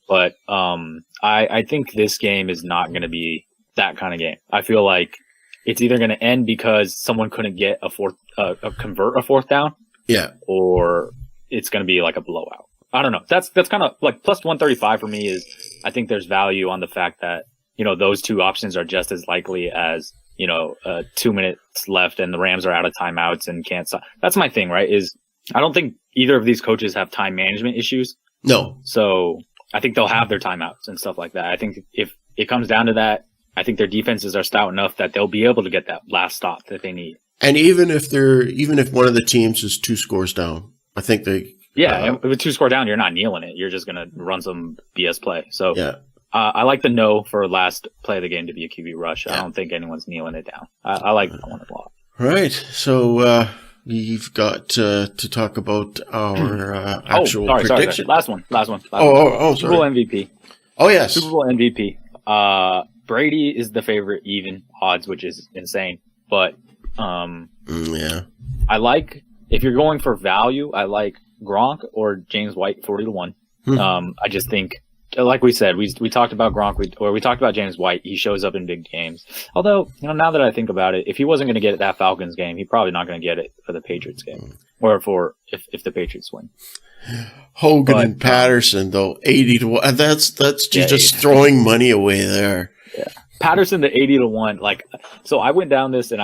But I think this game is not going to be that kind of game. I feel like it's either going to end because someone couldn't get convert a fourth down, or it's going to be like a blowout. I don't know. That's kind of like plus 135 for me is I think there's value on the fact that those two options are just as likely as 2 minutes left and the Rams are out of timeouts and can't stop. That's my thing, right? Is I don't think either of these coaches have time management issues. No. So I think they'll have their timeouts and stuff like that. I think if it comes down to that, I think their defenses are stout enough that they'll be able to get that last stop that they need. And even if one of the teams is 2 scores down, I think they. Yeah, with 2 score down, you're not kneeling it. You're just going to run some BS play. So I like the no for last play of the game to be a QB rush. I don't think anyone's kneeling it down. I like that one a lot. Right. So we've got to talk about our actual prediction. Sorry. Last one. Sorry. Super Bowl MVP. Oh, yes. Super Bowl MVP. Brady is the favorite even odds, which is insane. But I like, if you're going for value, I like Gronk or James White 40-1. I just think, like we said, we talked about Gronk, we talked about James White. He shows up in big games. Although, now that I think about it, if he wasn't going to get it that Falcons game, he's probably not going to get it for the Patriots game, or if the Patriots win. Hogan and Patterson though, 80-1. That's just throwing money away there. Yeah, Patterson to 80-1. So I went down this and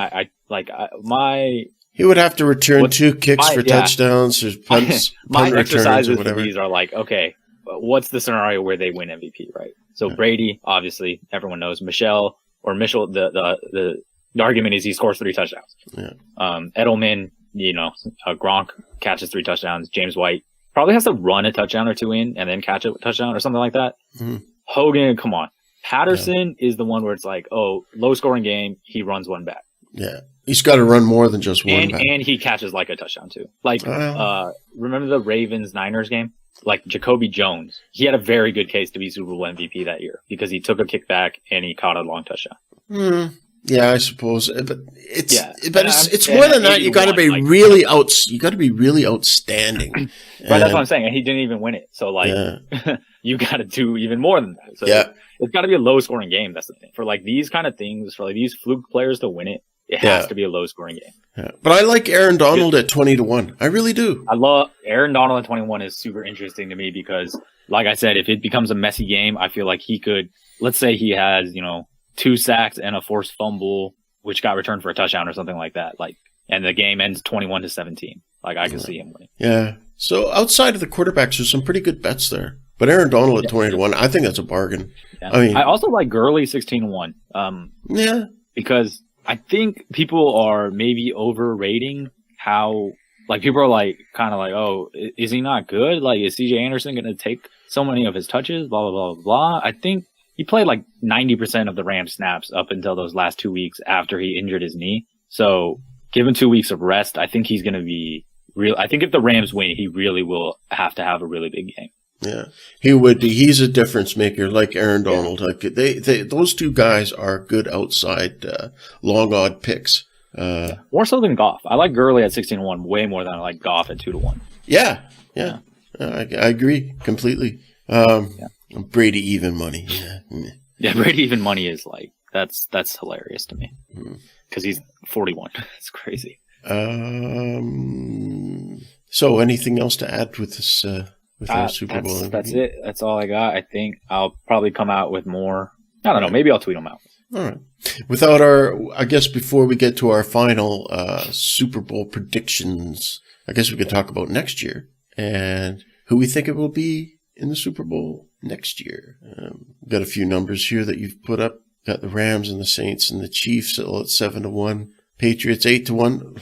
he would have to return 2 kicks for touchdowns or punts. My punt exercises for these are okay, what's the scenario where they win MVP, right? So Brady, obviously, everyone knows. Mitchell, the argument is he scores 3 touchdowns. Yeah. Edelman, Gronk catches 3 touchdowns. James White probably has to run a touchdown or 2 in and then catch a touchdown or something like that. Mm-hmm. Hogan, come on. Patterson is the one where it's low scoring game. He runs one back. Yeah. He's got to run more than just one back. And he catches a touchdown too. Remember the Ravens-Niners game? Jacoby Jones. He had a very good case to be Super Bowl MVP that year because he took a kickback and he caught a long touchdown. Yeah, I suppose. But it's more than that. You got to be really outstanding. Right, that's what I'm saying. And he didn't even win it. So you got to do even more than that. So it's got to be a low scoring game. That's the thing. For these kind of things, for these fluke players to win it, it has to be a low scoring game. Yeah. But I like Aaron Donald at 20-1. I really do. I love Aaron Donald at 21 is super interesting to me because, like I said, if it becomes a messy game, I feel like he could, let's say he has, 2 sacks and a forced fumble, which got returned for a touchdown or something like that. And the game ends 21-17. I can see him winning. Yeah. So outside of the quarterbacks, there's some pretty good bets there. But Aaron Donald at 20-1, I think that's a bargain. Yeah. I also like Gurley 16-1. Because I think people are maybe overrating how, people are oh, is he not good? Is CJ Anderson going to take so many of his touches? Blah, blah, blah, blah. I think he played 90% of the Rams snaps up until those last 2 weeks after he injured his knee. So given 2 weeks of rest, I think he's going to be real. I think if the Rams win, he really will have to have a really big game. Yeah, he would be. He's a difference maker, like Aaron Donald. Those 2 guys are good outside long odd picks. More so than Goff. I like Gurley at 16-1 way more than I like Goff at 2-1. Yeah. I agree completely. Brady even money. Yeah, Brady even money is that's hilarious to me because he's 41. It's crazy. So anything else to add with this? With our Super Bowl MVP? That's it. That's all I got. I think I'll probably come out with more. I don't know. Maybe I'll tweet them out. All right. Before we get to our final Super Bowl predictions, I guess we could talk about next year and who we think it will be in the Super Bowl next year. We've got a few numbers here that you've put up. Got the Rams and the Saints and the Chiefs all at 7-1. Patriots 8-1.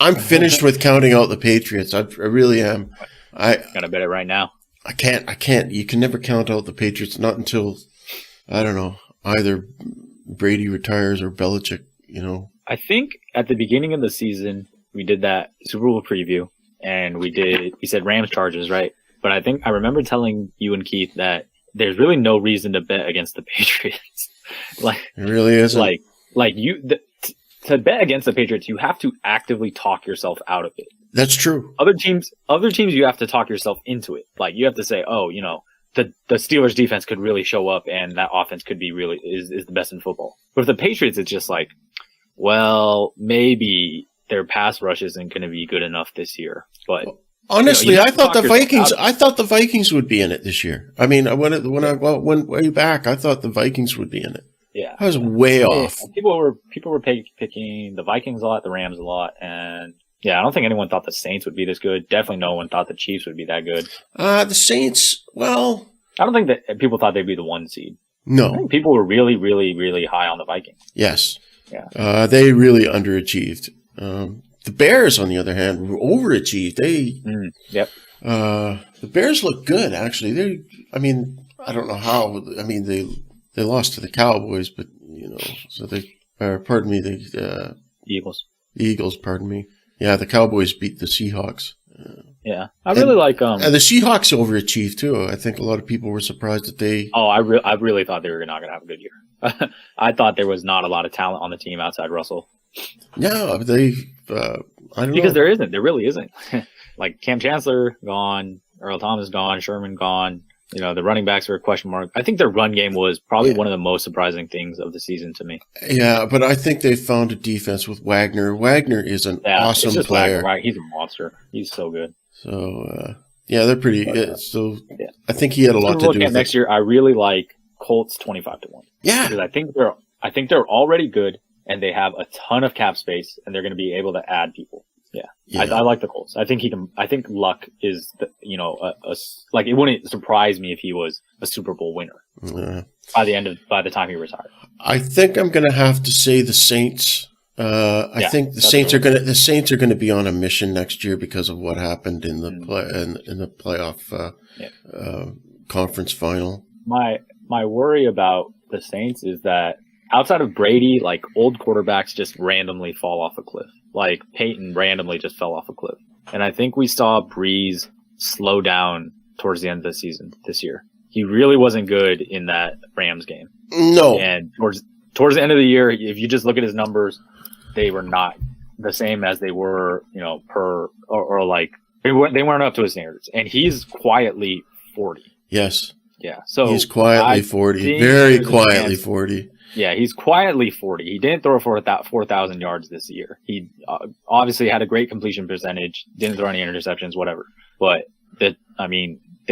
I'm finished with counting out the Patriots. I really am. I gotta bet it right now. I can't. You can never count out the Patriots. Not until, I don't know, either Brady retires or Belichick. I think at the beginning of the season, we did that Super Bowl preview, and we said Rams Chargers, right? But I think I remember telling you and Keith that there's really no reason to bet against the Patriots. Like, it really isn't. To bet against the Patriots, you have to actively talk yourself out of it. That's true. Other teams, you have to talk yourself into it. Like, you have to say, oh, the Steelers defense could really show up, and that offense could be is the best in football. But with the Patriots, it's just like, well, maybe their pass rush isn't going to be good enough this year. But honestly, I thought the Vikings would be in it this year. I mean, when I went way back, I thought the Vikings would be in it. Yeah, I was way off. People were picking the Vikings a lot, the Rams a lot, and yeah, I don't think anyone thought the Saints would be this good. Definitely no one thought the Chiefs would be that good. The Saints, well, I don't think that people thought they'd be the 1 seed. No, I think people were really, really, really high on the Vikings. Yes. Yeah. They really underachieved. The Bears, on the other hand, overachieved. The Bears look good, actually. I don't know how. I mean, they lost to the Cowboys, but so the Eagles, pardon me. Yeah, the Cowboys beat the Seahawks. Yeah, I really like and the Seahawks overachieved too. I think a lot of people were surprised that they. Oh, I really thought they were not going to have a good year. I thought there was not a lot of talent on the team outside Russell. No, they. I don't know. Because there isn't. There really isn't. Like Cam Chancellor gone, Earl Thomas gone, Sherman gone. The running backs are a question mark. I think their run game was probably one of the most surprising things of the season to me. Yeah, but I think they found a defense with Wagner. Wagner is an awesome player. Wagner. He's a monster. He's so good. So, they're pretty good. I think he had a lot to do with next year. I really like Colts 25-1. Yeah. Because I think they're already good, and they have a ton of cap space, and they're going to be able to add people. Yeah. I like the Colts. I think Luck is it wouldn't surprise me if he was a Super Bowl winner by the time he retired. I think I'm going to have to say the Saints. I think the Saints are going to be on a mission next year because of what happened in the in the playoff conference final. My worry about the Saints is that outside of Brady, like old quarterbacks just randomly fall off a cliff. Like Peyton randomly just fell off a cliff. And I think we saw Breeze slow down towards the end of the season this year. He really wasn't good in that Rams game. No. And towards the end of the year, if you just look at his numbers, they were not the same as they were, they weren't up to his standards. And he's quietly 40. Yes. Yeah. So he's quietly 40. Very quietly 40. Yeah, he's quietly 40. He didn't throw for 4,000 yards this year. He obviously had a great completion percentage, didn't throw any interceptions, whatever. But they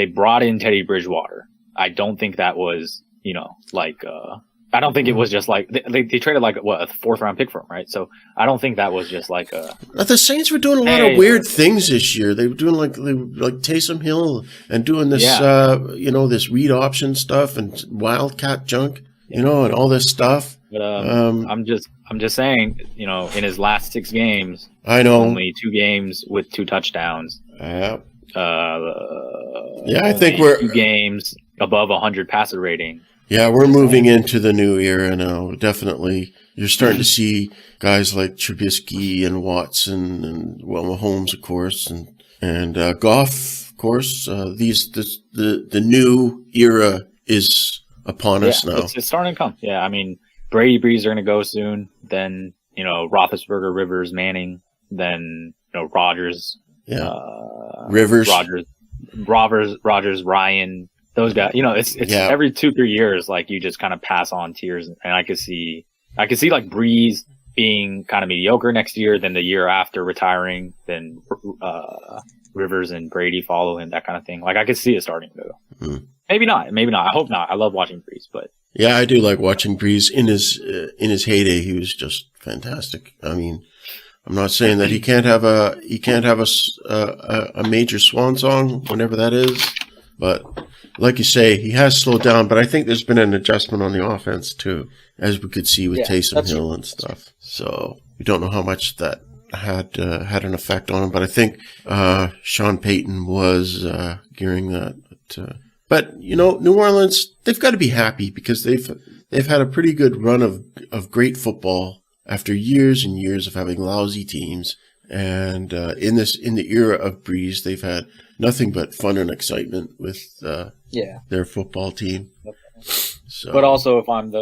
brought in Teddy Bridgewater. I don't think that was, I don't think it was just like they traded a 4th round pick for him, right? So I don't think that was just like a. The Saints were doing a lot of weird things this year. They were doing like Taysom Hill and doing this, this read option stuff and wildcat junk. And all this stuff. But I'm just saying, in his last 6 games, I know only 2 games with 2 touchdowns. Yeah. I think we're 2 games above 100 passer rating. Yeah, we're moving into the new era now. Definitely, you're starting to see guys like Trubisky and Watson and Mahomes, of course, and Goff, of course. The new era is upon us now. It's starting to come. Yeah, Brady, Breeze are going to go soon. Then, Roethlisberger, Rivers, Manning. Then, Rodgers. Yeah. Rivers. Rodgers, Ryan. Those guys. It's every 2-3 years, like, you just kind of pass on tiers. And I could see like Breeze being kind of mediocre next year, then the year after retiring, then Rivers and Brady follow him, that kind of thing. Like, I could see it starting to go. Mm. Maybe not. I hope not. I love watching Breeze, but yeah, I do like watching Breeze in his heyday. He was just fantastic. I'm not saying that he can't have a major swan song whenever that is, but like you say, he has slowed down. But I think there's been an adjustment on the offense too, as we could see with Taysom Hill and stuff. So we don't know how much that had an effect on him, but I think Sean Payton was gearing that. But New Orleans, they've got to be happy because they've had a pretty good run of great football after years and years of having lousy teams, And in the era of Breeze, they've had nothing but fun and excitement with their football team. So, but also, if I'm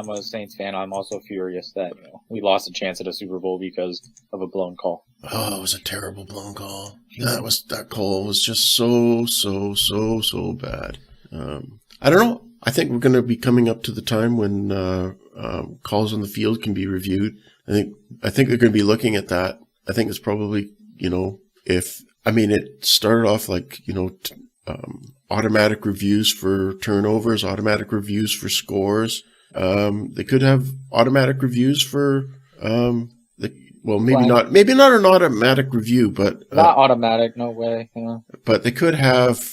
a Saints fan, I'm also furious that we lost a chance at a Super Bowl because of a blown call. Oh, it was a terrible blown call. That call was just so bad. I don't know. I think we're going to be coming up to the time when calls on the field can be reviewed. I think they're going to be looking at that. I think it's probably it started off like automatic reviews for turnovers, automatic reviews for scores. They could have automatic reviews for maybe not an automatic review, but not automatic, no way. But they could have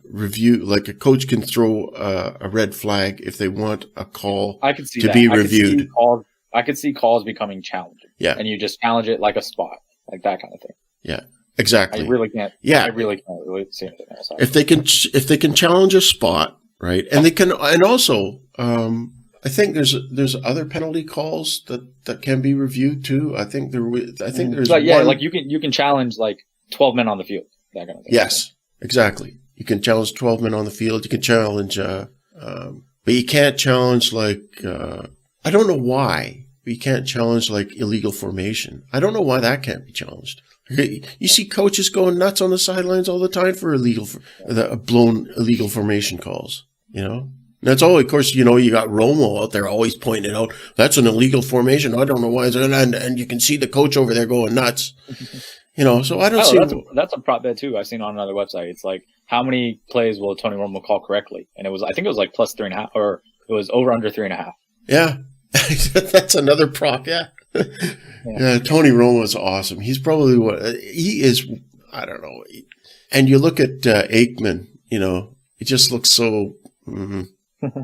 review, like a coach can throw a red flag if they want a call be reviewed. I could see calls becoming challenging. Yeah, and you just challenge it like a spot, like that kind of thing. Yeah. Exactly. I really can't. Yeah. I really can't really see anything else. If they can challenge a spot, right, and they can, and also, I think there's other penalty calls that can be reviewed too. I think there's like you can challenge like 12 men on the field, that kind of thing. Yes, exactly. You can challenge 12 men on the field. You can challenge, but you can't challenge like I don't know why, but you can't challenge like illegal formation. I don't know why that can't be challenged. You see coaches going nuts on the sidelines all the time for blown illegal formation calls, That's all, of course, you got Romo out there always pointing out, that's an illegal formation. I don't know why. And you can see the coach over there going nuts, so I don't see. That's a prop bet too. I've seen on another website. It's like, how many plays will Tony Romo call correctly? And I think it was like plus 3.5, or it was over under 3.5. Yeah. That's another prop. Yeah. Yeah, Tony Romo is awesome. He's probably he is. I don't know. And you look at Aikman. He just looks so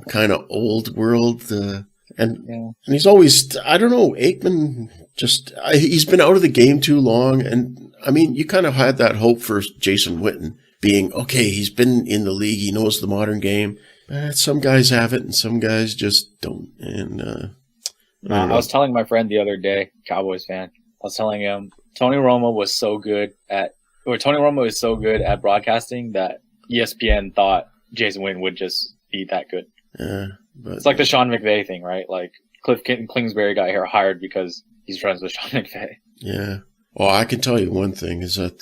kind of old world. And he's always. I don't know. Aikman he's been out of the game too long. And I mean, you kind of had that hope for Jason Witten being okay. He's been in the league. He knows the modern game. Some guys have it, and some guys just don't. And I was telling my friend the other day, Cowboys fan, I was telling him Tony Romo is so good at broadcasting that ESPN thought Jason Witten would just be that good. Yeah, but it's like the Sean McVay thing, right? Like Cliff Kingsbury got hired because he's friends with Sean McVay. Yeah. Well, I can tell you one thing is that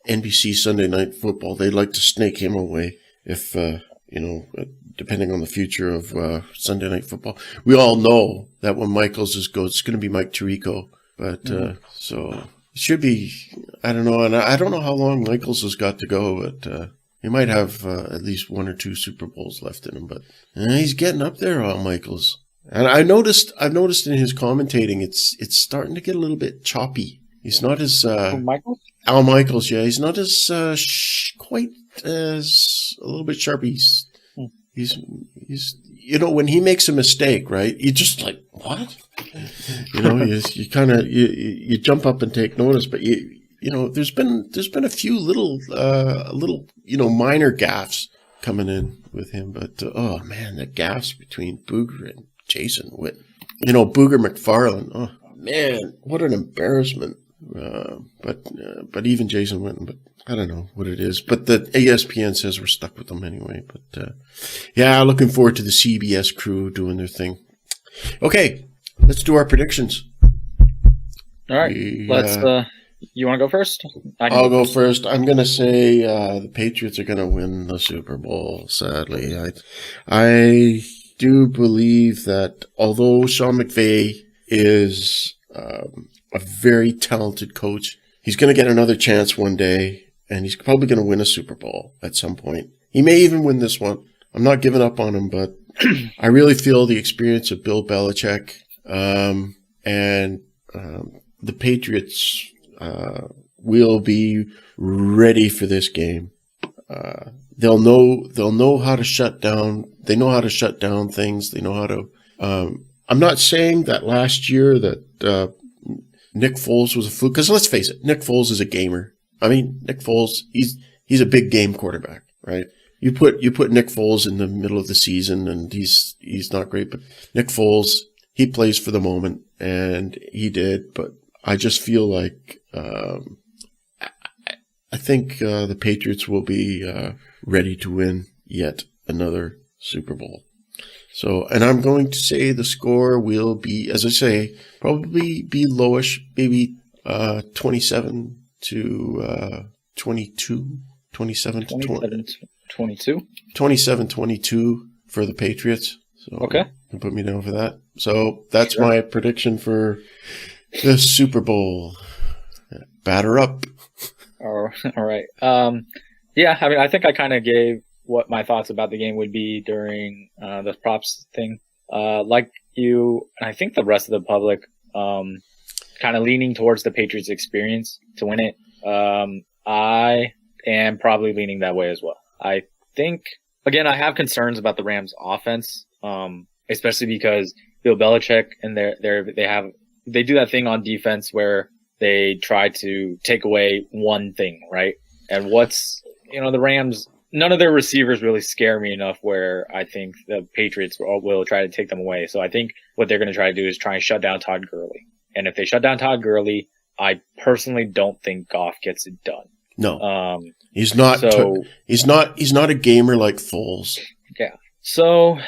NBC Sunday Night Football, they'd like to snake him away if depending on the future of Sunday Night Football. We all know that when Michaels goes, it's going to be Mike Tirico. But so it should be, I don't know. And I don't know how long Michaels has got to go, but he might have at least 1 or 2 Super Bowls left in him. But he's getting up there on Michaels. And I've noticed in his commentating, it's starting to get a little bit choppy. He's not as Michaels? Al Michaels, yeah. He's not as quite as a little bit sharp. He's when he makes a mistake, right? You just like, what? You kind of you jump up and take notice, but there's been a few little minor gaffes coming in with him, but oh man, the gaffes between Booger and Jason Witten. Booger McFarland. Oh man, what an embarrassment. But even Jason Witten, but I don't know what it is. But the ESPN says we're stuck with them anyway. But looking forward to the CBS crew doing their thing. Okay, let's do our predictions. All right, let's. You want to go first? I'll go first. I'm going to say the Patriots are going to win the Super Bowl. Sadly, I do believe that although Sean McVay is a very talented coach, he's going to get another chance one day, and he's probably going to win a Super Bowl at some point. He may even win this one. I'm not giving up on him, but I really feel the experience of Bill Belichick and the Patriots will be ready for this game. They'll know how to shut down. They know how to shut down things. They know how to. I'm not saying that last year that Nick Foles was a fluke, because let's face it, Nick Foles is a gamer. I mean, Nick Foles, he's a big game quarterback, right? You put Nick Foles in the middle of the season, and he's not great. But Nick Foles, he plays for the moment, and he did. But I just feel like I think the Patriots will be ready to win yet another Super Bowl. So, and I'm going to say the score will be, as I say, probably be lowish, maybe 27 to 22, 27 to 22. 27-22 for the Patriots. So Okay. You can put me down for that. So that's my prediction for the Super Bowl. Batter up. All right. Yeah, I mean, I think I kind of gave what my thoughts about the game would be during the props thing. Like you, and I think the rest of the public, kind of leaning towards the Patriots experience to win it. I am probably leaning that way as well. I think, again, I have concerns about the Rams offense, especially because Bill Belichick and they do that thing on defense where they try to take away one thing, right? And the Rams, none of their receivers really scare me enough where I think the Patriots will try to take them away. So I think what they're going to try to do is try and shut down Todd Gurley. And if they shut down Todd Gurley, I personally don't think Goff gets it done. No, he's not. So, he's not a gamer like Foles. Yeah. So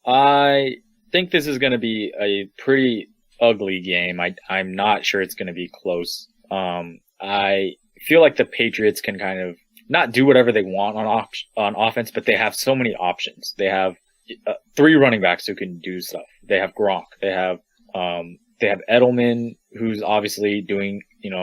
I think this is going to be a pretty ugly game. I'm not sure it's going to be close. I feel like the Patriots can kind of not do whatever they want on offense, but they have so many options. They have 3 running backs who can do stuff. They have Gronk. They have Edelman, who's obviously doing,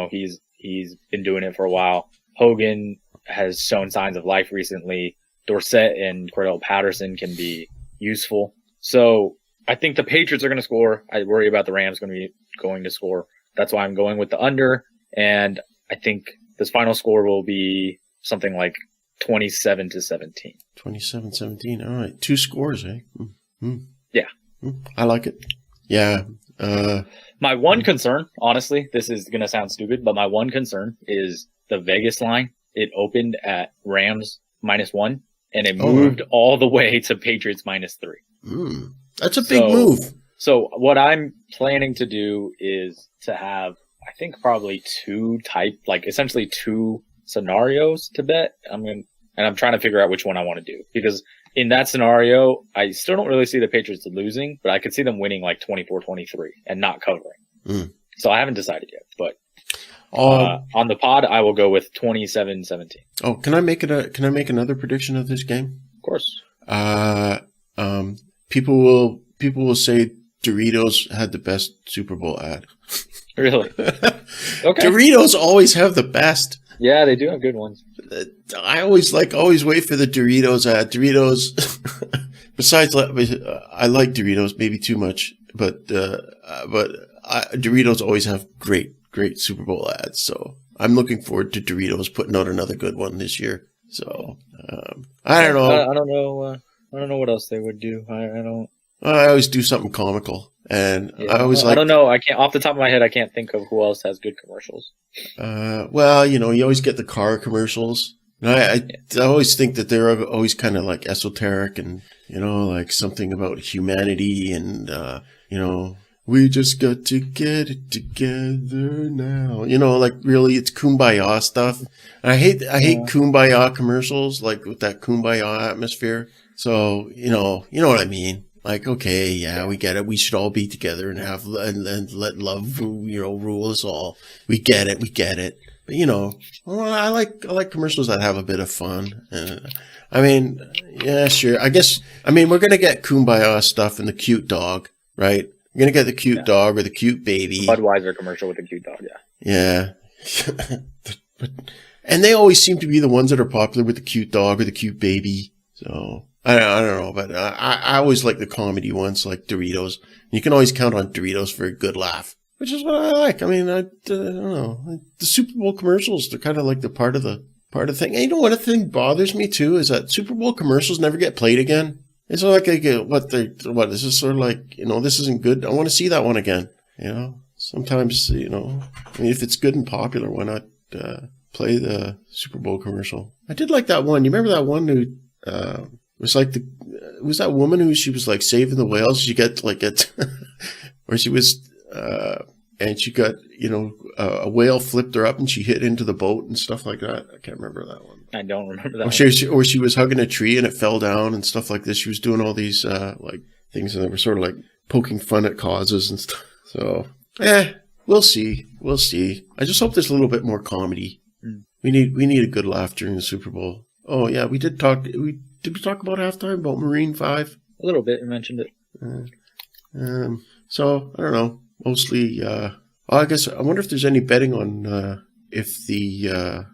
he's been doing it for a while. Hogan has shown signs of life recently. Dorsett and Cordell Patterson can be useful. So I think the Patriots are going to score. I worry about the Rams going to score. That's why I'm going with the under. And I think this final score will be something like 27-17. 27-17. All right. 2 scores, eh? Mm-hmm. Yeah. I like it. Yeah. My one concern, honestly, this is going to sound stupid, but my one concern is the Vegas line. It opened at Rams -1 and it moved all the way to Patriots -3. That's a big move. So what I'm planning to do is to have, I think probably essentially 2 scenarios to bet. And I'm trying to figure out which one I want to do, because in that scenario, I still don't really see the Patriots losing, but I could see them winning like 24-23 and not covering. So I haven't decided yet, but on the pod, I will go with 27-17. Oh, can I make another prediction of this game? Of course. People will say Doritos had the best Super Bowl ad. Really? Okay. Doritos always have the best. Yeah, they do have good ones. I always wait for the Doritos ad. Doritos. Besides, I like Doritos maybe too much, but Doritos always have great Super Bowl ads. So I'm looking forward to Doritos putting out another good one this year. So I don't know. I don't know. I don't know what else they would do. I don't. I always do something comical, and I always I don't know. I can't, off the top of my head, I can't think of who else has good commercials. Well, you always get the car commercials. And I always think that they're always kind of like esoteric and, like something about humanity and, we just got to get it together now. Like really it's kumbaya stuff. And I hate kumbaya commercials, like with that kumbaya atmosphere. So, you know what I mean? Like, okay, yeah, we get it. We should all be together and let love, rule us all. We get it. But I like commercials that have a bit of fun. Yeah, sure. We're going to get kumbaya stuff and the cute dog, right? We're going to get the cute dog or the cute baby. Budweiser commercial with the cute dog, yeah. Yeah. And they always seem to be the ones that are popular with the cute dog or the cute baby. So I don't know, but I always like the comedy ones, like Doritos. You can always count on Doritos for a good laugh, which is what I like. I don't know. The Super Bowl commercials, they're kind of like the part of the thing. And what a thing bothers me too is that Super Bowl commercials never get played again. It's like is this sort of like, this isn't good. I want to see that one again. Sometimes, if it's good and popular, why not play the Super Bowl commercial? I did like that one. You remember that one who was like was that woman who she was like saving the whales? She get like it, or she was and she got, a whale flipped her up and she hit into the boat and stuff like that. I can't remember that one. I don't remember that. Or she was hugging a tree and it fell down and stuff like this. She was doing all these things, and they were sort of like poking fun at causes and stuff. So, we'll see. We'll see. I just hope there's a little bit more comedy. We need a good laugh during the Super Bowl. Oh yeah, we did talk. Did we talk about halftime about Marine 5? A little bit. You mentioned it. So I don't know. Mostly, I guess I wonder if there's any betting on if the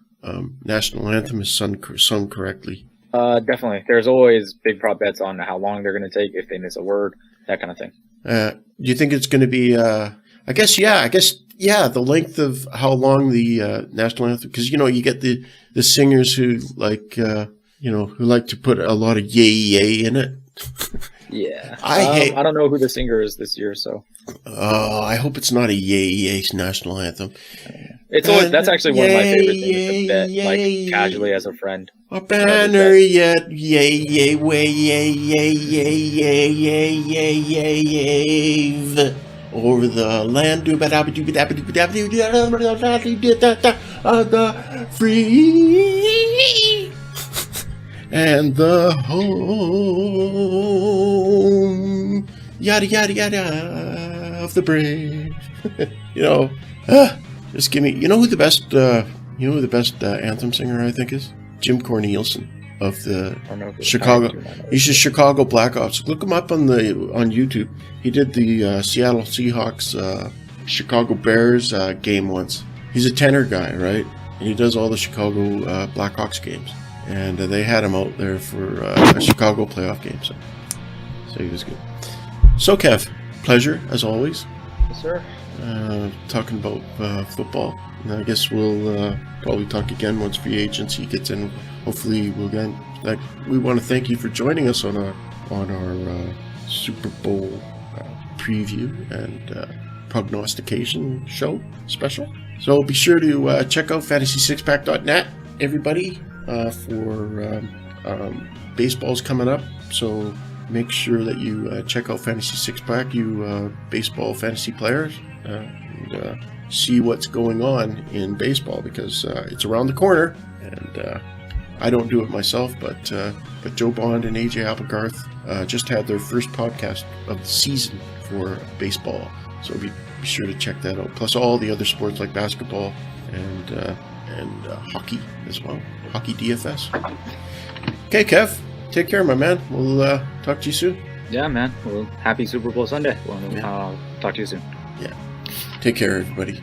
national anthem is sung correctly. Definitely. There's always big prop bets on how long they're going to take, if they miss a word, that kind of thing. Do you think it's going to be? I guess the length of how long the national anthem, because you get the singers who who like to put a lot of yay in it. Yeah. I don't know who the singer is this year, so. I hope it's not a yay national anthem. It's always, that's actually one of my favorite things to bet, like casually as a friend. A banner yet, yay, way, yay, over the land, the free and the home, yada yada yada of the brave. Just give me. You know who the best anthem singer I think is? Jim Cornelison of the Chicago. He's the Chicago Blackhawks. Look him up on YouTube. He did the Seattle Seahawks Chicago Bears game once. He's a tenor guy, right? And he does all the Chicago Blackhawks games. And they had him out there for a Chicago playoff game. So he was good. So Kev, pleasure as always. Yes, sir. Talking about football. And I guess we'll probably talk again once free agency gets in. Hopefully we'll get. We want to thank you for joining us on our Super Bowl preview and prognostication show special. So be sure to check out fantasy6pack.net, everybody, for baseball's coming up. So make sure that you check out Fantasy Six Pack, you baseball fantasy players, and see what's going on in baseball, because it's around the corner. And I don't do it myself, but Joe Bond and AJ Applegarth just had their first podcast of the season for baseball. So be sure to check that out. Plus all the other sports like basketball and hockey as well. Hockey DFS. Okay, Kev. Take care, my man. We'll talk to you soon. Yeah, man. Well, happy Super Bowl Sunday. Talk to you soon. Yeah. Take care, everybody.